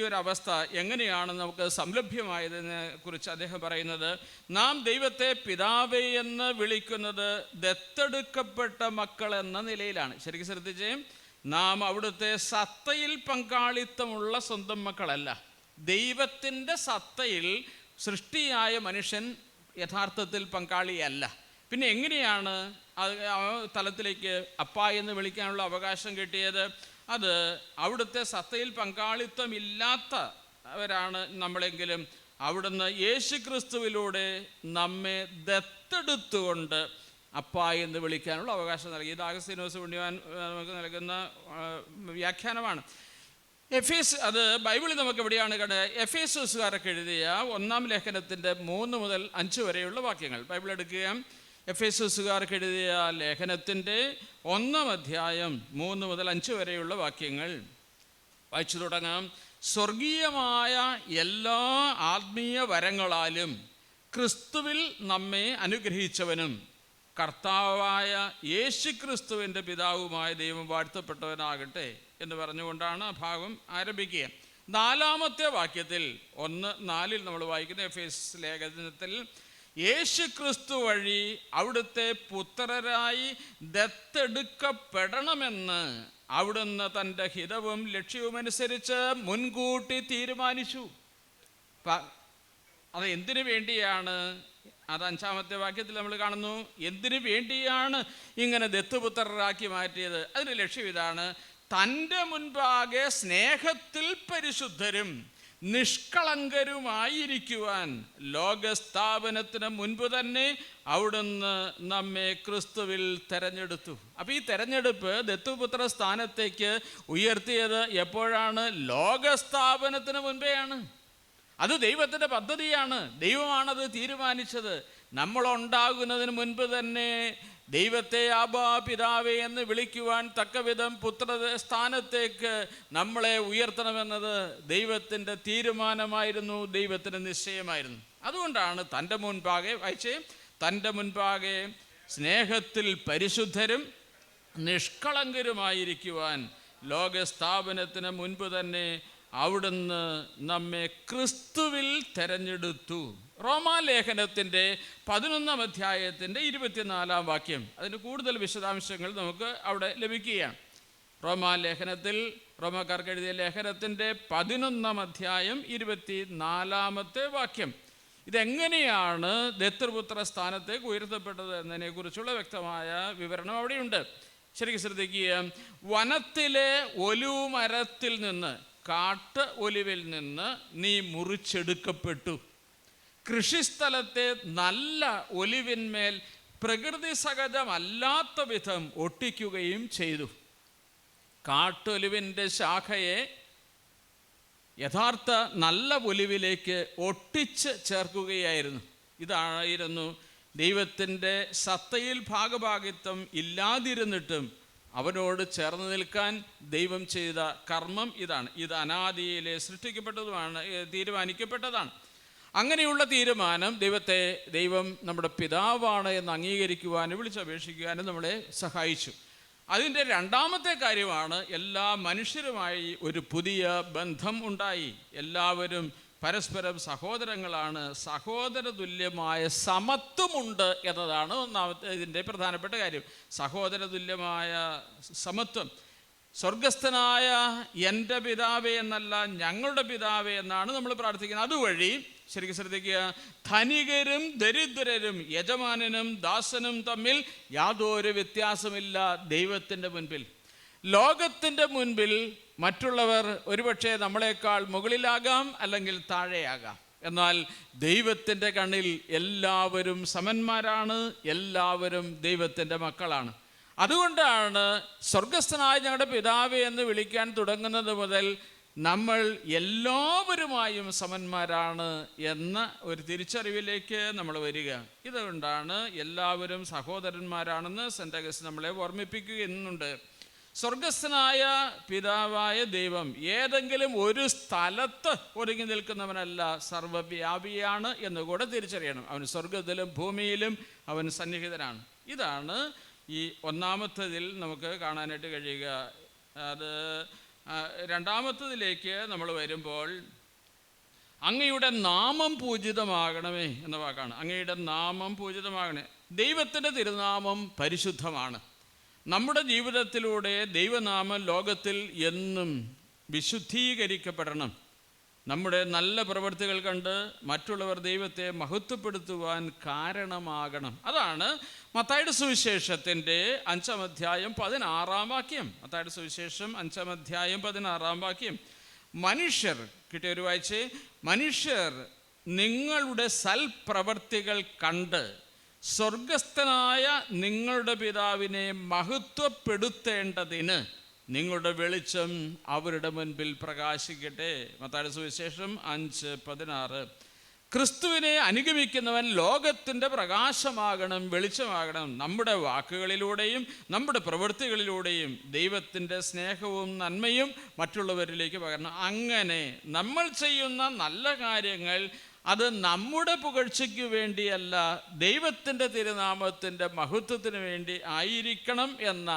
ഒരു അവസ്ഥ എങ്ങനെയാണ് നമുക്ക് സംലഭ്യമായതിനെ കുറിച്ച് അദ്ദേഹം പറയുന്നത്, നാം ദൈവത്തെ പിതാവേ എന്ന് വിളിക്കുന്നത് ദത്തെടുക്കപ്പെട്ട മക്കൾ എന്ന നിലയിലാണ്. ശരിക്കും ശ്രദ്ധിച്ചേ, നാം അവിടുത്തെ സത്തയിൽ പങ്കാളിത്തമുള്ള സ്വന്തം മക്കളല്ല. ദൈവത്തിൻ്റെ സത്തയിൽ സൃഷ്ടിയായ മനുഷ്യൻ യഥാർത്ഥത്തിൽ പങ്കാളിയല്ല. പിന്നെ എങ്ങനെയാണ് ആ തലത്തിലേക്ക് അപ്പ എന്ന് വിളിക്കാനുള്ള അവകാശം കിട്ടിയത്? അത് അവിടുത്തെ സത്തയിൽ പങ്കാളിത്തമില്ലാത്തവരാണ് നമ്മളെങ്കിലും അവിടുന്ന് യേശുക്രിസ്തുവിലൂടെ നമ്മെ ദത്തെടുത്തുകൊണ്ട് അപ്പ എന്ന് വിളിക്കാനുള്ള അവകാശം നൽകി. ഇത് അഗസ്തീനോസ് പുണ്യവാൻ നമുക്ക് നൽകുന്ന വ്യാഖ്യാനമാണ്. അത് ബൈബിളിൽ നമുക്ക് എവിടെയാണ് കണ്ടത്? എഫേസോസുകാരൊക്കെ എഴുതിയ 1-ാം ലേഖനത്തിൻ്റെ 3 മുതൽ 5 വരെയുള്ള വാക്യങ്ങൾ ബൈബിൾ എടുക്കുക. എഫെസസുകാർക്ക് എഴുതിയ ലേഖനത്തിൻ്റെ 1-ാം അധ്യായം 3 മുതൽ 5 വരെയുള്ള വാക്യങ്ങൾ വായിച്ചു തുടങ്ങാം. സ്വർഗീയമായ എല്ലാ ആത്മീയ വരങ്ങളാലും ക്രിസ്തുവിൽ നമ്മെ അനുഗ്രഹിച്ചവനും കർത്താവായ യേശുക്രിസ്തുവിൻ്റെ പിതാവുമായ ദൈവം വാഴ്ത്തപ്പെട്ടവനാകട്ടെ എന്ന് പറഞ്ഞുകൊണ്ടാണ് ആ ഭാഗം ആരംഭിക്കുക. 4-ാമത്തെ വാക്യത്തിൽ 1:4 നമ്മൾ വായിക്കുന്ന എഫേസ് ലേഖനത്തിൽ യേശുക്രിസ്തു വഴി അവിടുത്തെ പുത്രരായി ദത്തെടുക്കപ്പെടണമെന്ന് അവിടുന്ന് തൻ്റെ ഹിതവും ലക്ഷ്യവുമനുസരിച്ച് മുൻകൂട്ടി തീരുമാനിച്ചു. അത് എന്തിനു വേണ്ടിയാണ്? അത് 5-ാമത്തെ വാക്യത്തിൽ നമ്മൾ കാണുന്നു. എന്തിനു വേണ്ടിയാണ് ഇങ്ങനെ ദത്തുപുത്രരാക്കി മാറ്റിയത്? അതിൻ്റെ ലക്ഷ്യം ഇതാണ്: തൻ്റെ മുൻപാകെ സ്നേഹത്തിൽ പരിശുദ്ധരും നിഷ്കളങ്കരുമായിരിക്കുവാൻ ലോകസ്ഥാപനത്തിന് മുൻപ് തന്നെ അവിടുന്ന് നമ്മെ ക്രിസ്തുവിൽ തെരഞ്ഞെടുത്തു. അപ്പോൾ ഈ തെരഞ്ഞെടുപ്പ് ദത്തുപുത്ര സ്ഥാനത്തേക്ക് ഉയർത്തിയത് എപ്പോഴാണ്? ലോകസ്ഥാപനത്തിന് മുൻപേയാണ്. അത് ദൈവത്തിൻ്റെ പദ്ധതിയാണ്. ദൈവമാണത് തീരുമാനിച്ചത്. നമ്മളുണ്ടാകുന്നതിന് മുൻപ് തന്നെ ദൈവത്തെ ആബാ പിതാവേ എന്ന് വിളിക്കുവാൻ തക്കവിധം പുത്ര സ്ഥാനത്തേക്ക് നമ്മളെ ഉയർത്തണമെന്നത് ദൈവത്തിൻ്റെ തീരുമാനമായിരുന്നു, ദൈവത്തിൻ്റെ നിശ്ചയമായിരുന്നു. അതുകൊണ്ടാണ് തൻ്റെ മുൻപാകെ സ്നേഹത്തിൽ പരിശുദ്ധരും നിഷ്കളങ്കരുമായിരിക്കുവാൻ ലോകസ്ഥാപനത്തിന് മുൻപ് തന്നെ അവിടുന്ന് നമ്മെ ക്രിസ്തുവിൽ തെരഞ്ഞെടുത്തു. റോമാലേഖനത്തിൻ്റെ 11-ാം അധ്യായത്തിൻ്റെ 24-ാം വാക്യം, അതിന് കൂടുതൽ വിശദാംശങ്ങൾ നമുക്ക് അവിടെ ലഭിക്കുകയാണ്. റോമാക്കാർക്ക് എഴുതിയ ലേഖനത്തിൻ്റെ 11-ാം അധ്യായം 24-ാമത്തെ വാക്യം. ഇതെങ്ങനെയാണ് ദത്തുപുത്ര സ്ഥാനത്തേക്ക് ഉയർത്തപ്പെട്ടത് എന്നതിനെക്കുറിച്ചുള്ള വ്യക്തമായ വിവരണം അവിടെയുണ്ട്. ശരിക്കും ശ്രദ്ധിക്കുക. വനത്തിലെ ഒലിവ് മരത്തിൽ നിന്ന്, കാട്ട് ഒലിവിൽ നിന്ന് നീ മുറിച്ചെടുക്കപ്പെട്ടു, കൃഷിസ്ഥലത്തെ നല്ല ഒലിവിന്മേൽ പ്രകൃതി സഹജമല്ലാത്ത വിധം ഒട്ടിക്കുകയും ചെയ്തു. കാട്ടൊലിവിൻ്റെ ശാഖയെ യഥാർത്ഥ നല്ല ഒലിവിലേക്ക് ഒട്ടിച്ച് ചേർക്കുകയായിരുന്നു. ഇതായിരുന്നു ദൈവത്തിൻ്റെ സത്തയിൽ ഭാഗഭാഗിത്വം ഇല്ലാതിരുന്നിട്ടും അവനോട് ചേർന്ന് നിൽക്കാൻ ദൈവം ചെയ്ത കർമ്മം ഇതാണ്. ഇത് അനാദിയിലെ സൃഷ്ടിക്കപ്പെട്ടതുമാണ്, തീരുമാനിക്കപ്പെട്ടതാണ്. അങ്ങനെയുള്ള തീരുമാനം ദൈവം നമ്മുടെ പിതാവാണ് എന്ന് അംഗീകരിക്കുവാനും വിളിച്ചപേക്ഷിക്കുവാനും നമ്മളെ സഹായിച്ചു. അതിൻ്റെ 2-ാമത്തെ കാര്യമാണ് എല്ലാ മനുഷ്യരുമായി ഒരു പുതിയ ബന്ധം ഉണ്ടായി. എല്ലാവരും പരസ്പരം സഹോദരങ്ങളാണ്, സഹോദര തുല്യമായ സമത്വമുണ്ട് എന്നതാണ് ഒന്നാമത്തെ ഇതിൻ്റെ പ്രധാനപ്പെട്ട കാര്യം. സഹോദര തുല്യമായ സമത്വം. സ്വർഗസ്ഥനായ എൻ്റെ പിതാവേ എന്നല്ല, ഞങ്ങളുടെ പിതാവേ എന്നാണ് നമ്മൾ പ്രാർത്ഥിക്കുന്നത്. അതുവഴി ശരിക്കും ശ്രദ്ധിക്കുക, ധനികരും ദരിദ്രരും യജമാനനും ദാസനും തമ്മിൽ യാതൊരു വ്യത്യാസമില്ല ദൈവത്തിൻ്റെ മുൻപിൽ. ലോകത്തിൻ്റെ മുൻപിൽ മറ്റുള്ളവർ ഒരുപക്ഷെ നമ്മളെക്കാൾ മുകളിലാകാം, അല്ലെങ്കിൽ താഴെയാകാം. എന്നാൽ ദൈവത്തിൻ്റെ കണ്ണിൽ എല്ലാവരും സമന്മാരാണ്, എല്ലാവരും ദൈവത്തിൻ്റെ മക്കളാണ്. അതുകൊണ്ടാണ് സ്വർഗസ്ഥനായ ഞങ്ങളുടെ പിതാവേ എന്ന് വിളിക്കാൻ തുടങ്ങുന്നത് മുതൽ നമ്മൾ എല്ലാവരുമായും സമന്മാരാണ് എന്ന ഒരു തിരിച്ചറിവിലേക്ക് നമ്മൾ വരിക. ഇതുകൊണ്ടാണ് എല്ലാവരും സഹോദരന്മാരാണെന്ന് സെൻ്റ് അഗസ്റ്റിൻ നമ്മളെ ഓർമ്മിപ്പിക്കുന്നുണ്ട്. സ്വർഗസ്ഥനായ പിതാവായ ദൈവം ഏതെങ്കിലും ഒരു സ്ഥലത്ത് ഒതുങ്ങി നിൽക്കുന്നവനല്ല, സർവ്വവ്യാപിയാണ് എന്നുകൂടെ തിരിച്ചറിയണം. അവൻ സ്വർഗത്തിലും ഭൂമിയിലും അവൻ സന്നിഹിതനാണ്. ഇതാണ് ഈ 1-ാമത്തതിൽ നമുക്ക് കാണാനായിട്ട് കഴിയുക. അത് 2-ാമത്തതിലേക്ക് നമ്മൾ വരുമ്പോൾ, അങ്ങയുടെ നാമം പൂജിതമാകണമേ എന്ന വാക്കാണ്. അങ്ങയുടെ നാമം പൂജിതമാകണേ. ദൈവത്തിൻ്റെ തിരുനാമം പരിശുദ്ധമാണ്. നമ്മുടെ ജീവിതത്തിലൂടെ ദൈവനാമം ലോകത്തിൽ എന്നും വിശുദ്ധീകരിക്കപ്പെടണം. നമ്മുടെ നല്ല പ്രവൃത്തികൾ കണ്ട് മറ്റുള്ളവർ ദൈവത്തെ മഹത്വപ്പെടുത്തുവാൻ കാരണമാകണം. അതാണ് മത്തായിയുടെ സുവിശേഷത്തിൻ്റെ 5-ാം അധ്യായം 16-ാം വാക്യം. മത്തായിയുടെ സുവിശേഷം 5-ാം അധ്യായം 16-ാം വാക്യം. മനുഷ്യർ കിട്ടിയൊരു വായിച്ച്, മനുഷ്യർ നിങ്ങളുടെ സൽപ്രവർത്തികൾ കണ്ട് സ്വർഗസ്ഥനായ നിങ്ങളുടെ പിതാവിനെ മഹത്വപ്പെടുത്തേണ്ടതിന് നിങ്ങളുടെ വെളിച്ചം അവരുടെ മുൻപിൽ പ്രകാശിക്കട്ടെ. മത്തായിയുടെ സുവിശേഷം 5:16. ക്രിസ്തുവിനെ അനുഗമിക്കുന്നവൻ ലോകത്തിൻ്റെ പ്രകാശമാകണം, വെളിച്ചമാകണം. നമ്മുടെ വാക്കുകളിലൂടെയും നമ്മുടെ പ്രവൃത്തികളിലൂടെയും ദൈവത്തിൻ്റെ സ്നേഹവും നന്മയും മറ്റുള്ളവരിലേക്ക് പകരണം. അങ്ങനെ നമ്മൾ ചെയ്യുന്ന നല്ല കാര്യങ്ങൾ അത് നമ്മുടെ പുകഴ്ചയ്ക്ക് വേണ്ടിയല്ല, ദൈവത്തിൻ്റെ തിരുനാമത്തിൻ്റെ മഹത്വത്തിന് വേണ്ടി ആയിരിക്കണം എന്ന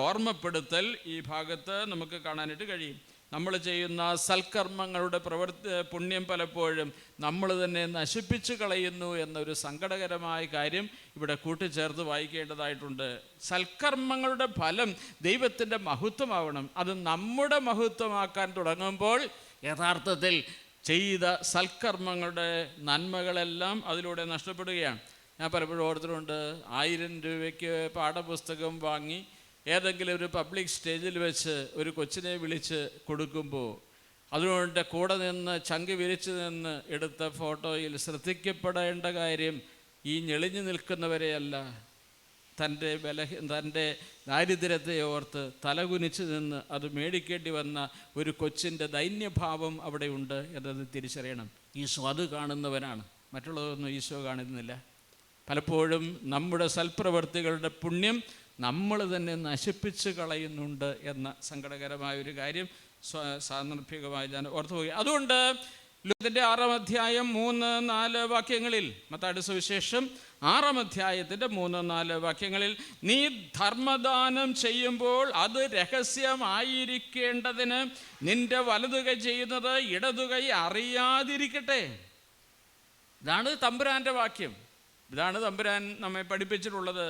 ഓർമ്മപ്പെടുത്തൽ ഈ ഭാഗത്ത് നമുക്ക് കാണാനായിട്ട് കഴിയും. നമ്മൾ ചെയ്യുന്ന സൽക്കർമ്മങ്ങളുടെ പുണ്യം പലപ്പോഴും നമ്മൾ തന്നെ നശിപ്പിച്ചു കളയുന്നു എന്നൊരു സങ്കടകരമായ കാര്യം ഇവിടെ കൂട്ടിച്ചേർത്ത് വായിക്കേണ്ടതായിട്ടുണ്ട്. സൽക്കർമ്മങ്ങളുടെ ഫലം ദൈവത്തിൻ്റെ മഹത്വമാവണം. അത് നമ്മുടെ മഹത്വമാക്കാൻ തുടങ്ങുമ്പോൾ യഥാർത്ഥത്തിൽ ചെയ്ത സൽക്കർമ്മങ്ങളുടെ നന്മകളെല്ലാം അതിലൂടെ നഷ്ടപ്പെടുകയാണ്. ഞാൻ പലപ്പോഴും ഓർത്തിട്ടുണ്ട്, 1000 രൂപയ്ക്ക് പാഠപുസ്തകം വാങ്ങി ഏതെങ്കിലും ഒരു പബ്ലിക് സ്റ്റേജിൽ വെച്ച് ഒരു കൊച്ചിനെ വിളിച്ച് കൊടുക്കുമ്പോൾ അതുകൊണ്ട് കൂടെ നിന്ന് ചങ്ക് വിരിച്ച് നിന്ന് എടുത്ത ഫോട്ടോയിൽ ശ്രദ്ധിക്കപ്പെടേണ്ട കാര്യം ഈ ഞെളിഞ്ഞു നിൽക്കുന്നവരെയല്ല, തൻ്റെ ദാരിദ്ര്യത്തെ ഓർത്ത് തലകുനിച്ച് നിന്ന് അത് മേടിക്കേണ്ടി വന്ന ഒരു കൊച്ചിൻ്റെ ദൈന്യഭാവം അവിടെ ഉണ്ട് എന്നത് തിരിച്ചറിയണം. ഈശോ അത് കാണുന്നവനാണ്, മറ്റുള്ളതൊന്നും ഈശോ കാണുന്നില്ല. പലപ്പോഴും നമ്മുടെ സൽപ്രവൃത്തികളുടെ പുണ്യം നമ്മൾ തന്നെ നശിപ്പിച്ച് കളയുന്നുണ്ട് എന്ന സങ്കടകരമായൊരു കാര്യം സാന്ദർഭികമായി ഞാൻ ഓർത്തുപോയി. അതുകൊണ്ട് ലൂക്കോസിന്റെ 6-ാം അധ്യായം 3-4 വാക്യങ്ങളിൽ, മത്തായിയുടെ സുവിശേഷം 6-ാം അധ്യായത്തിൻ്റെ 3-4 വാക്യങ്ങളിൽ, നീ ധർമ്മദാനം ചെയ്യുമ്പോൾ അത് രഹസ്യമായിരിക്കേണ്ടതിന് നിന്റെ വലതുകൈ ചെയ്യുന്നത് ഇടതുകൈ അറിയാതിരിക്കട്ടെ. ഇതാണ് തമ്പുരാൻ്റെ വാക്യം. ഇതാണ് തമ്പുരാൻ നമ്മെ പഠിപ്പിച്ചിട്ടുള്ളത്.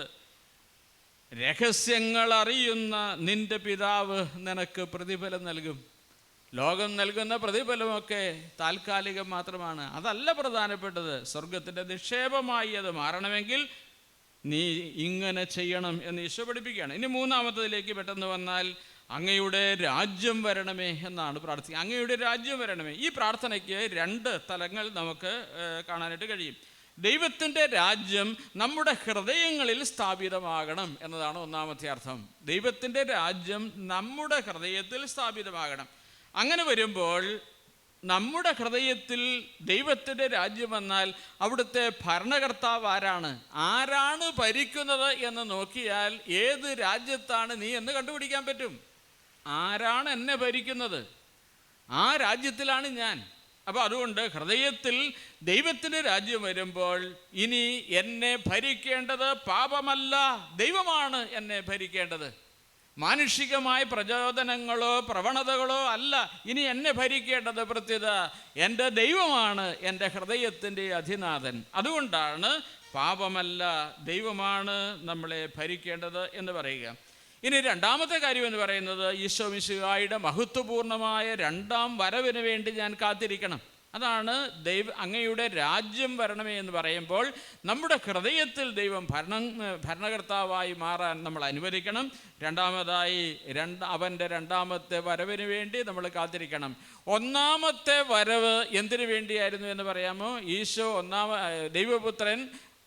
രഹസ്യങ്ങൾ അറിയുന്ന നിന്റെ പിതാവ് നിനക്ക് പ്രതിഫലം നൽകും. ലോകം നൽകുന്ന പ്രതിഫലമൊക്കെ താൽക്കാലികം മാത്രമാണ്, അതല്ല പ്രധാനപ്പെട്ടത്. സ്വർഗത്തിൻ്റെ നിക്ഷേപമായി അത് മാറണമെങ്കിൽ നീ ഇങ്ങനെ ചെയ്യണം എന്ന് ഈശോ പഠിപ്പിക്കുകയാണ്. ഇനി 3-ാമത്തതിലേക്ക് പെട്ടെന്ന് വന്നാൽ, അങ്ങയുടെ രാജ്യം വരണമേ എന്നാണ് പ്രാർത്ഥിക്കുക. അങ്ങയുടെ രാജ്യം വരണമേ. ഈ പ്രാർത്ഥനയ്ക്ക് 2 തലങ്ങൾ നമുക്ക് കാണാനായിട്ട് കഴിയും. ദൈവത്തിൻ്റെ രാജ്യം നമ്മുടെ ഹൃദയങ്ങളിൽ സ്ഥാപിതമാകണം എന്നതാണ് 1-ാമത്തെ അർത്ഥം. ദൈവത്തിൻ്റെ രാജ്യം നമ്മുടെ ഹൃദയത്തിൽ സ്ഥാപിതമാകണം. അങ്ങനെ വരുമ്പോൾ നമ്മുടെ ഹൃദയത്തിൽ ദൈവത്തിൻ്റെ രാജ്യം വന്നാൽ അവിടുത്തെ ഭരണകർത്താവ് ആരാണ് ഭരിക്കുന്നത് എന്ന് നോക്കിയാൽ ഏത് രാജ്യത്താണ് നീ എന്ന് കണ്ടുപിടിക്കാൻ പറ്റും. ആരാണ് എന്നെ ഭരിക്കുന്നത്? ആ രാജ്യത്തിലാണ് ഞാൻ. അപ്പോൾ അതുകൊണ്ട് ഹൃദയത്തിൽ ദൈവത്തിൻ്റെ രാജ്യം വരുമ്പോൾ ഇനി എന്നെ ഭരിക്കേണ്ടത് പാപമല്ല, ദൈവമാണ് എന്നെ ഭരിക്കേണ്ടത്. മാനുഷികമായ പ്രചോദനങ്ങളോ പ്രവണതകളോ അല്ല ഇനി എന്നെ ഭരിക്കേണ്ടത്. പ്രത്യേകത എൻ്റെ ദൈവമാണ് എൻ്റെ ഹൃദയത്തിൻ്റെ അധിനാഥൻ. അതുകൊണ്ടാണ് പാപമല്ല, ദൈവമാണ് നമ്മളെ ഭരിക്കേണ്ടത് എന്ന് പറയുക. ഇനി 2-ാമത്തെ കാര്യം എന്ന് പറയുന്നത്, ഈശോ മിശിഹായുടെ മഹത്വപൂർണമായ 2-ാം വരവിന് വേണ്ടി ഞാൻ കാത്തിരിക്കണം. അതാണ് അങ്ങയുടെ രാജ്യം വരണമേ എന്ന് പറയുമ്പോൾ നമ്മുടെ ഹൃദയത്തിൽ ദൈവം ഭരണകർത്താവായി മാറാൻ നമ്മൾ അനുവദിക്കണം. രണ്ടാമതായി അവൻ്റെ 2-ാമത്തെ വരവിന് വേണ്ടി നമ്മൾ കാത്തിരിക്കണം. 1-ാമത്തെ വരവ് എന്തിനു വേണ്ടിയായിരുന്നു എന്ന് പറയാമോ? ഈശോ ദൈവപുത്രൻ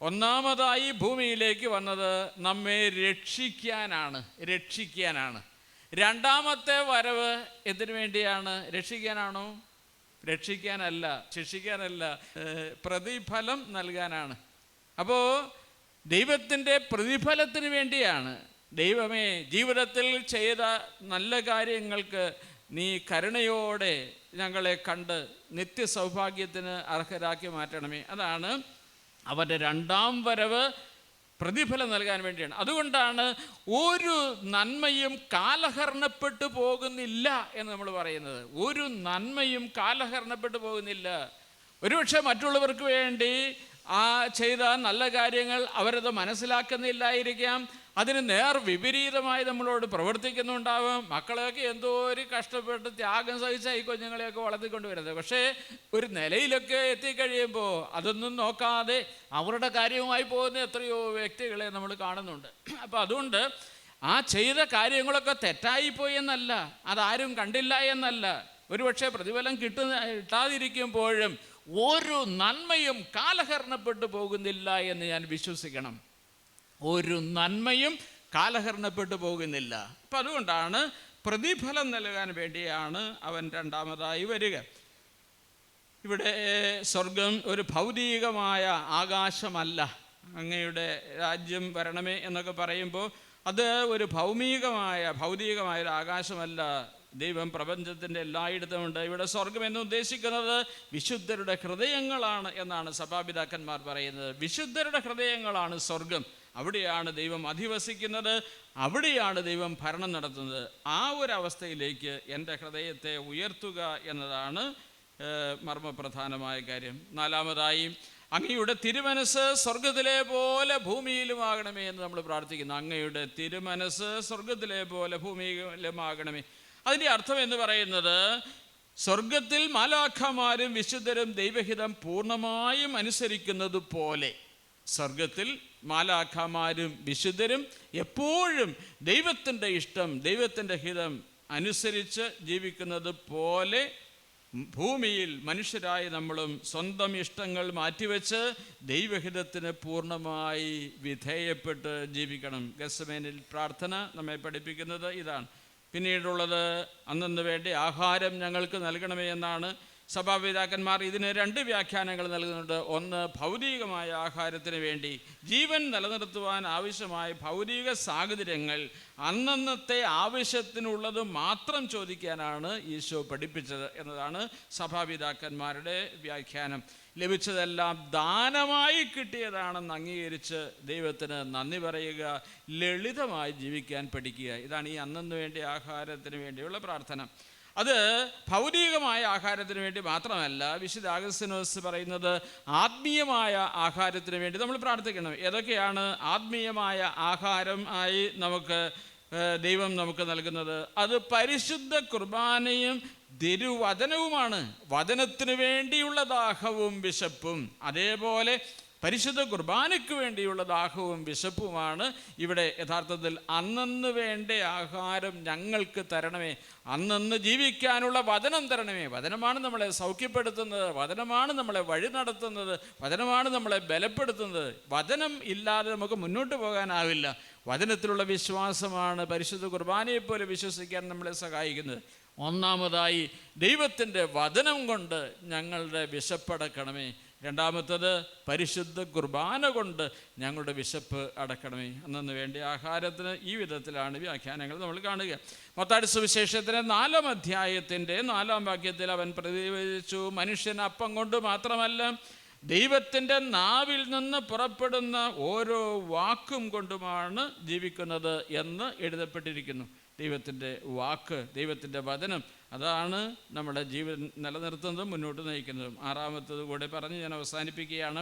1-ാമതായി ഭൂമിയിലേക്ക് വന്നത് നമ്മെ രക്ഷിക്കാനാണ്. 2-ാമത്തെ വരവ് എന്തിനു വേണ്ടിയാണ്? രക്ഷിക്കാനാണോ? രക്ഷിക്കാനല്ല, ശിക്ഷിക്കാനല്ല, പ്രതിഫലം നൽകാനാണ്. അപ്പോൾ ദൈവത്തിൻ്റെ പ്രതിഫലത്തിന് വേണ്ടിയാണ്. ദൈവമേ, ജീവിതത്തിൽ ചെയ്ത നല്ല കാര്യങ്ങൾക്ക് നീ കരുണയോടെ ഞങ്ങളെ കണ്ട് നിത്യസൗഭാഗ്യത്തിന് അർഹരാക്കി മാറ്റണമേ. അതാണ് അവൻ്റെ 2-ാം വരവ് പ്രതിഫലം നൽകാൻ വേണ്ടിയാണ്. അതുകൊണ്ടാണ് ഒരു നന്മയും കാലഹരണപ്പെട്ടു പോകുന്നില്ല എന്ന് നമ്മൾ പറയുന്നത്. ഒരു നന്മയും കാലഹരണപ്പെട്ടു പോകുന്നില്ല. ഒരുപക്ഷെ മറ്റുള്ളവർക്ക് വേണ്ടി ചെയ്ത നല്ല കാര്യങ്ങൾ അവരത് മനസ്സിലാക്കുന്നില്ലായിരിക്കാം. അതിന് നേർ വിപരീതമായി നമ്മളോട് പ്രവർത്തിക്കുന്നുണ്ടാവും. മക്കളെയൊക്കെ എന്തോ ഒരു കഷ്ടപ്പെട്ട് ത്യാഗം സഹിച്ച ഈ കുഞ്ഞുങ്ങളെയൊക്കെ വളർത്തിക്കൊണ്ട് വരുന്നത്. പക്ഷേ ഒരു നിലയിലൊക്കെ എത്തിക്കഴിയുമ്പോൾ അതൊന്നും നോക്കാതെ അവരുടെ കാര്യവുമായി പോകുന്ന എത്രയോ വ്യക്തികളെ നമ്മൾ കാണുന്നുണ്ട്. അപ്പോൾ അതുകൊണ്ട് ചെയ്ത കാര്യങ്ങളൊക്കെ തെറ്റായിപ്പോയി എന്നല്ല, അതാരും കണ്ടില്ല എന്നല്ല. ഒരുപക്ഷെ പ്രതിഫലം കിട്ടാതിരിക്കുമ്പോഴും ഒരു നന്മയും കാലഹരണപ്പെട്ടു പോകുന്നില്ല എന്ന് ഞാൻ വിശ്വസിക്കണം. ഒരു നന്മയും കാലഹരണപ്പെട്ടു പോകുന്നില്ല. അപ്പം അതുകൊണ്ടാണ് പ്രതിഫലം നൽകാൻ വേണ്ടിയാണ് അവൻ 2-ാമതായി വരിക. ഇവിടെ സ്വർഗം ഒരു ഭൗതികമായ ആകാശമല്ല. അങ്ങയുടെ രാജ്യം വരണമേ എന്നൊക്കെ പറയുമ്പോൾ അത് ഒരു ഭൗതികമായ ഒരു ആകാശമല്ല. ദൈവം പ്രപഞ്ചത്തിൻ്റെ എല്ലായിടത്തുമുണ്ട്. ഇവിടെ സ്വർഗം എന്ന് ഉദ്ദേശിക്കുന്നത് വിശുദ്ധരുടെ ഹൃദയങ്ങളാണ് എന്നാണ് സഭാപിതാക്കന്മാർ പറയുന്നത്. വിശുദ്ധരുടെ ഹൃദയങ്ങളാണ് സ്വർഗം. അവിടെയാണ് ദൈവം അധിവസിക്കുന്നത്, അവിടെയാണ് ദൈവം ഭരണം നടത്തുന്നത്. ആ ഒരവസ്ഥയിലേക്ക് എൻ്റെ ഹൃദയത്തെ ഉയർത്തുക എന്നതാണ് മർമ്മപ്രധാനമായ കാര്യം. നാലാമതായി, അങ്ങയുടെ തിരുമനസ് സ്വർഗത്തിലെ പോലെ ഭൂമിയിലുമാകണമേ എന്ന് നമ്മൾ പ്രാർത്ഥിക്കുന്നു. അങ്ങയുടെ തിരുമനസ് സ്വർഗത്തിലെ പോലെ ഭൂമിയിലുമാകണമേ. അതിൻ്റെ അർത്ഥം എന്ന് പറയുന്നത്, സ്വർഗത്തിൽ മാലാഖമാരും വിശുദ്ധരും ദൈവഹിതം പൂർണ്ണമായും അനുസരിക്കുന്നത് പോലെ സ്വർഗത്തിൽ മാലാഖമാരും വിശുദ്ധരും എപ്പോഴും ദൈവത്തിൻ്റെ ഇഷ്ടം, ദൈവത്തിൻ്റെ ഹിതം അനുസരിച്ച് ജീവിക്കുന്നത് പോലെ ഭൂമിയിൽ മനുഷ്യരായ നമ്മളും സ്വന്തം ഇഷ്ടങ്ങൾ മാറ്റിവെച്ച് ദൈവഹിതത്തിന് പൂർണ്ണമായി വിധേയപ്പെട്ട് ജീവിക്കണം. ഗെത്സമേനിൽ പ്രാർത്ഥന നമ്മെ പഠിപ്പിക്കുന്നത് ഇതാണ്. പിന്നീടുള്ളത്, അന്നന്ന് വേണ്ടി ആഹാരം ഞങ്ങൾക്ക് നൽകണമേ എന്നാണ്. സഭാപിതാക്കന്മാർ ഇതിന് 2 വ്യാഖ്യാനങ്ങൾ നൽകുന്നുണ്ട്. ഒന്ന്, ഭൗതികമായ ആഹാരത്തിന് വേണ്ടി ജീവൻ നിലനിർത്തുവാൻ ആവശ്യമായ ഭൗതിക സാഹചര്യങ്ങൾ അന്നന്നത്തെ ആവശ്യത്തിനുള്ളത് മാത്രം ചോദിക്കാനാണ് ഈശോ പഠിപ്പിച്ചത് എന്നതാണ് സഭാപിതാക്കന്മാരുടെ വ്യാഖ്യാനം. ലഭിച്ചതെല്ലാം ദാനമായി കിട്ടിയതാണെന്ന് അംഗീകരിച്ച് ദൈവത്തിന് നന്ദി പറയുക, ലളിതമായി ജീവിക്കാൻ പഠിക്കുക. ഇതാണ് ഈ അന്നന്ന് വേണ്ടി ആഹാരത്തിന് വേണ്ടിയുള്ള പ്രാർത്ഥന. അത് ഭൗതികമായ ആഹാരത്തിന് വേണ്ടി മാത്രമല്ല. വിശുദ്ധ അഗസ്തീനോസ് പറയുന്നത് ആത്മീയമായ ആഹാരത്തിന് വേണ്ടി നമ്മൾ പ്രാർത്ഥിക്കണം. ഏതൊക്കെയാണ് ആത്മീയമായ ആഹാരം ആയി ദൈവം നമുക്ക് നൽകുന്നത്? അത് പരിശുദ്ധ കുർബാനയും തിരുവചനവുമാണ്. വചനത്തിന് വേണ്ടിയുള്ള ദാഹവും വിശപ്പും, അതേപോലെ പരിശുദ്ധ കുർബാനയ്ക്ക് വേണ്ടിയുള്ള ദാഹവും വിശപ്പുമാണ് ഇവിടെ യഥാർത്ഥത്തിൽ അന്നന്ന് വേണ്ട ആഹാരം ഞങ്ങൾക്ക് തരണമേ, അന്നന്ന് ജീവിക്കാനുള്ള വചനം തരണമേ. വചനമാണ് നമ്മളെ സൗഖ്യപ്പെടുത്തുന്നത്, വചനമാണ് നമ്മളെ വഴി നടത്തുന്നത്, വചനമാണ് നമ്മളെ ബലപ്പെടുത്തുന്നത്. വചനം ഇല്ലാതെ നമുക്ക് മുന്നോട്ട് പോകാനാവില്ല. വചനത്തിലുള്ള വിശ്വാസമാണ് പരിശുദ്ധ കുർബാനയെപ്പോലെ വിശ്വസിക്കാൻ നമ്മളെ സഹായിക്കുന്നത്. ഒന്നാമതായി, ദൈവത്തിൻ്റെ വചനം കൊണ്ട് ഞങ്ങളുടെ വിശപ്പടക്കണമേ. രണ്ടാമത്തത്, പരിശുദ്ധ കുർബാന കൊണ്ട് ഞങ്ങളുടെ വിശപ്പ് അടക്കണമേ. അന്നു വേണ്ട ആഹാരത്തിന് ഈ വിധത്തിലാണ് വ്യാഖ്യാനങ്ങൾ നമ്മൾ കാണുക. മത്തായി സുവിശേഷത്തിന് 4-ാം അധ്യായത്തിൻ്റെ 4-ാം വാക്യത്തിൽ അവൻ പ്രതിപാദിച്ചു, മനുഷ്യൻ അപ്പം കൊണ്ട് മാത്രമല്ല ദൈവത്തിൻ്റെ നാവിൽ നിന്ന് പുറപ്പെടുന്ന ഓരോ വാക്കും കൊണ്ടുമാണ് ജീവിക്കുന്നത് എന്ന് എഴുതപ്പെട്ടിരിക്കുന്നു. ദൈവത്തിൻ്റെ വാക്ക്, ദൈവത്തിൻ്റെ വചനം, അതാണ് നമ്മുടെ ജീവൻ നിലനിർത്തുന്നതും മുന്നോട്ട് നയിക്കുന്നതും. 6-ാമത്തത് കൂടെ പറഞ്ഞ് ഞാൻ അവസാനിപ്പിക്കുകയാണ്.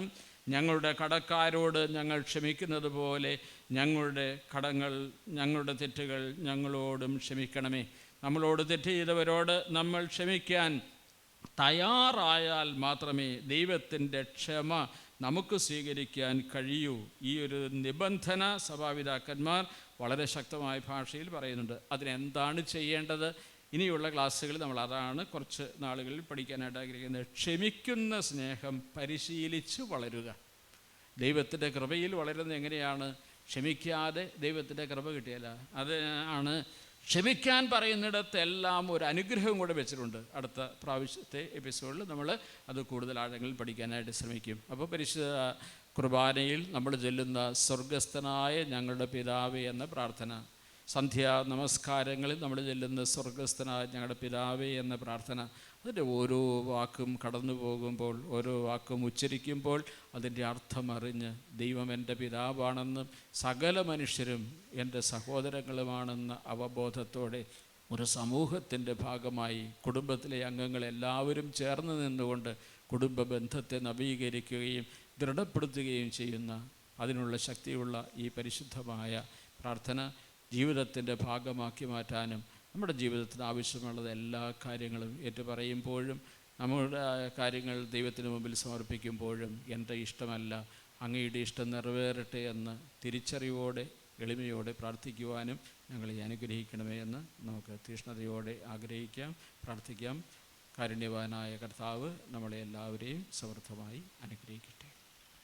ഞങ്ങളുടെ കടക്കാരോട് ഞങ്ങൾ ക്ഷമിക്കുന്നത് പോലെ ഞങ്ങളുടെ കടങ്ങൾ, ഞങ്ങളുടെ തെറ്റുകൾ ഞങ്ങളോടും ക്ഷമിക്കണമേ. നമ്മളോട് തെറ്റ് ചെയ്തവരോട് നമ്മൾ ക്ഷമിക്കാൻ തയ്യാറായാൽ മാത്രമേ ദൈവത്തിൻ്റെ ക്ഷമ നമുക്ക് സ്വീകരിക്കാൻ കഴിയൂ. ഈ ഒരു നിബന്ധന സഭാപിതാക്കന്മാർ വളരെ ശക്തമായ ഭാഷയിൽ പറയുന്നുണ്ട്. അതിനെന്താണ് ചെയ്യേണ്ടത്? ഇനിയുള്ള ക്ലാസ്സുകളിൽ നമ്മൾ അതാണ് കുറച്ച് നാളുകളിൽ പഠിക്കാനായിട്ട് ആഗ്രഹിക്കുന്നത്. ക്ഷമിക്കുന്ന സ്നേഹം പരിശീലിച്ച് വളരുക. ദൈവത്തിൻ്റെ കൃപയിൽ വളരുന്നത് എങ്ങനെയാണ്? ക്ഷമിക്കാതെ ദൈവത്തിൻ്റെ കൃപ കിട്ടിയല്ല. അത് ആണ് ക്ഷമിക്കാൻ പറയുന്നിടത്തെല്ലാം ഒരു അനുഗ്രഹം കൂടെ വെച്ചിട്ടുണ്ട്. അടുത്ത പ്രാവശ്യത്തെ എപ്പിസോഡിൽ നമ്മൾ അത് കൂടുതൽ ആഴങ്ങളിൽ പഠിക്കാനായിട്ട് ശ്രമിക്കും. അപ്പോൾ പരിശുദ്ധ കുർബാനയിൽ നമ്മൾ ചൊല്ലുന്ന സ്വർഗസ്ഥനായ ഞങ്ങളുടെ പിതാവേ എന്ന പ്രാർത്ഥന, സന്ധ്യാ നമസ്കാരങ്ങളിൽ നമ്മൾ ചൊല്ലുന്ന സ്വർഗസ്ഥനായ ഞങ്ങളുടെ പിതാവേ എന്ന പ്രാർത്ഥന, അതിൻ്റെ ഓരോ വാക്കും കടന്നു പോകുമ്പോൾ, ഓരോ വാക്കും ഉച്ചരിക്കുമ്പോൾ അതിൻ്റെ അർത്ഥമറിഞ്ഞ് ദൈവം എൻ്റെ പിതാവാണെന്നും സകല മനുഷ്യരും എൻ്റെ സഹോദരങ്ങളുമാണെന്ന അവബോധത്തോടെ ഒരു സമൂഹത്തിൻ്റെ ഭാഗമായി കുടുംബത്തിലെ അംഗങ്ങളെല്ലാവരും ചേർന്ന് നിന്നുകൊണ്ട് കുടുംബ ബന്ധത്തെ നവീകരിക്കുകയും ദൃഢപ്പെടുത്തുകയും ചെയ്യുന്ന അതിനുള്ള ശക്തിയുള്ള ഈ പരിശുദ്ധമായ പ്രാർത്ഥന ജീവിതത്തിൻ്റെ ഭാഗമാക്കി മാറ്റാനും നമ്മുടെ ജീവിതത്തിന് ആവശ്യമുള്ളത് എല്ലാ കാര്യങ്ങളും ഏറ്റുപറയുമ്പോഴും നമ്മുടെ കാര്യങ്ങൾ ദൈവത്തിന് മുമ്പിൽ സമർപ്പിക്കുമ്പോഴും എൻ്റെ ഇഷ്ടമല്ല അങ്ങയുടെ ഇഷ്ടം നിറവേറട്ടെ എന്ന് തിരിച്ചറിവോടെ എളിമയോടെ പ്രാർത്ഥിക്കുവാനും ഞങ്ങളെ അനുഗ്രഹിക്കണമേ എന്ന് നമുക്ക് തീഷ്ണതയോടെ ആഗ്രഹിക്കാം, പ്രാർത്ഥിക്കാം. കാരുണ്യവാനായ കർത്താവ് നമ്മളെ എല്ലാവരെയും സമൃദ്ധമായി അനുഗ്രഹിക്കട്ടെ.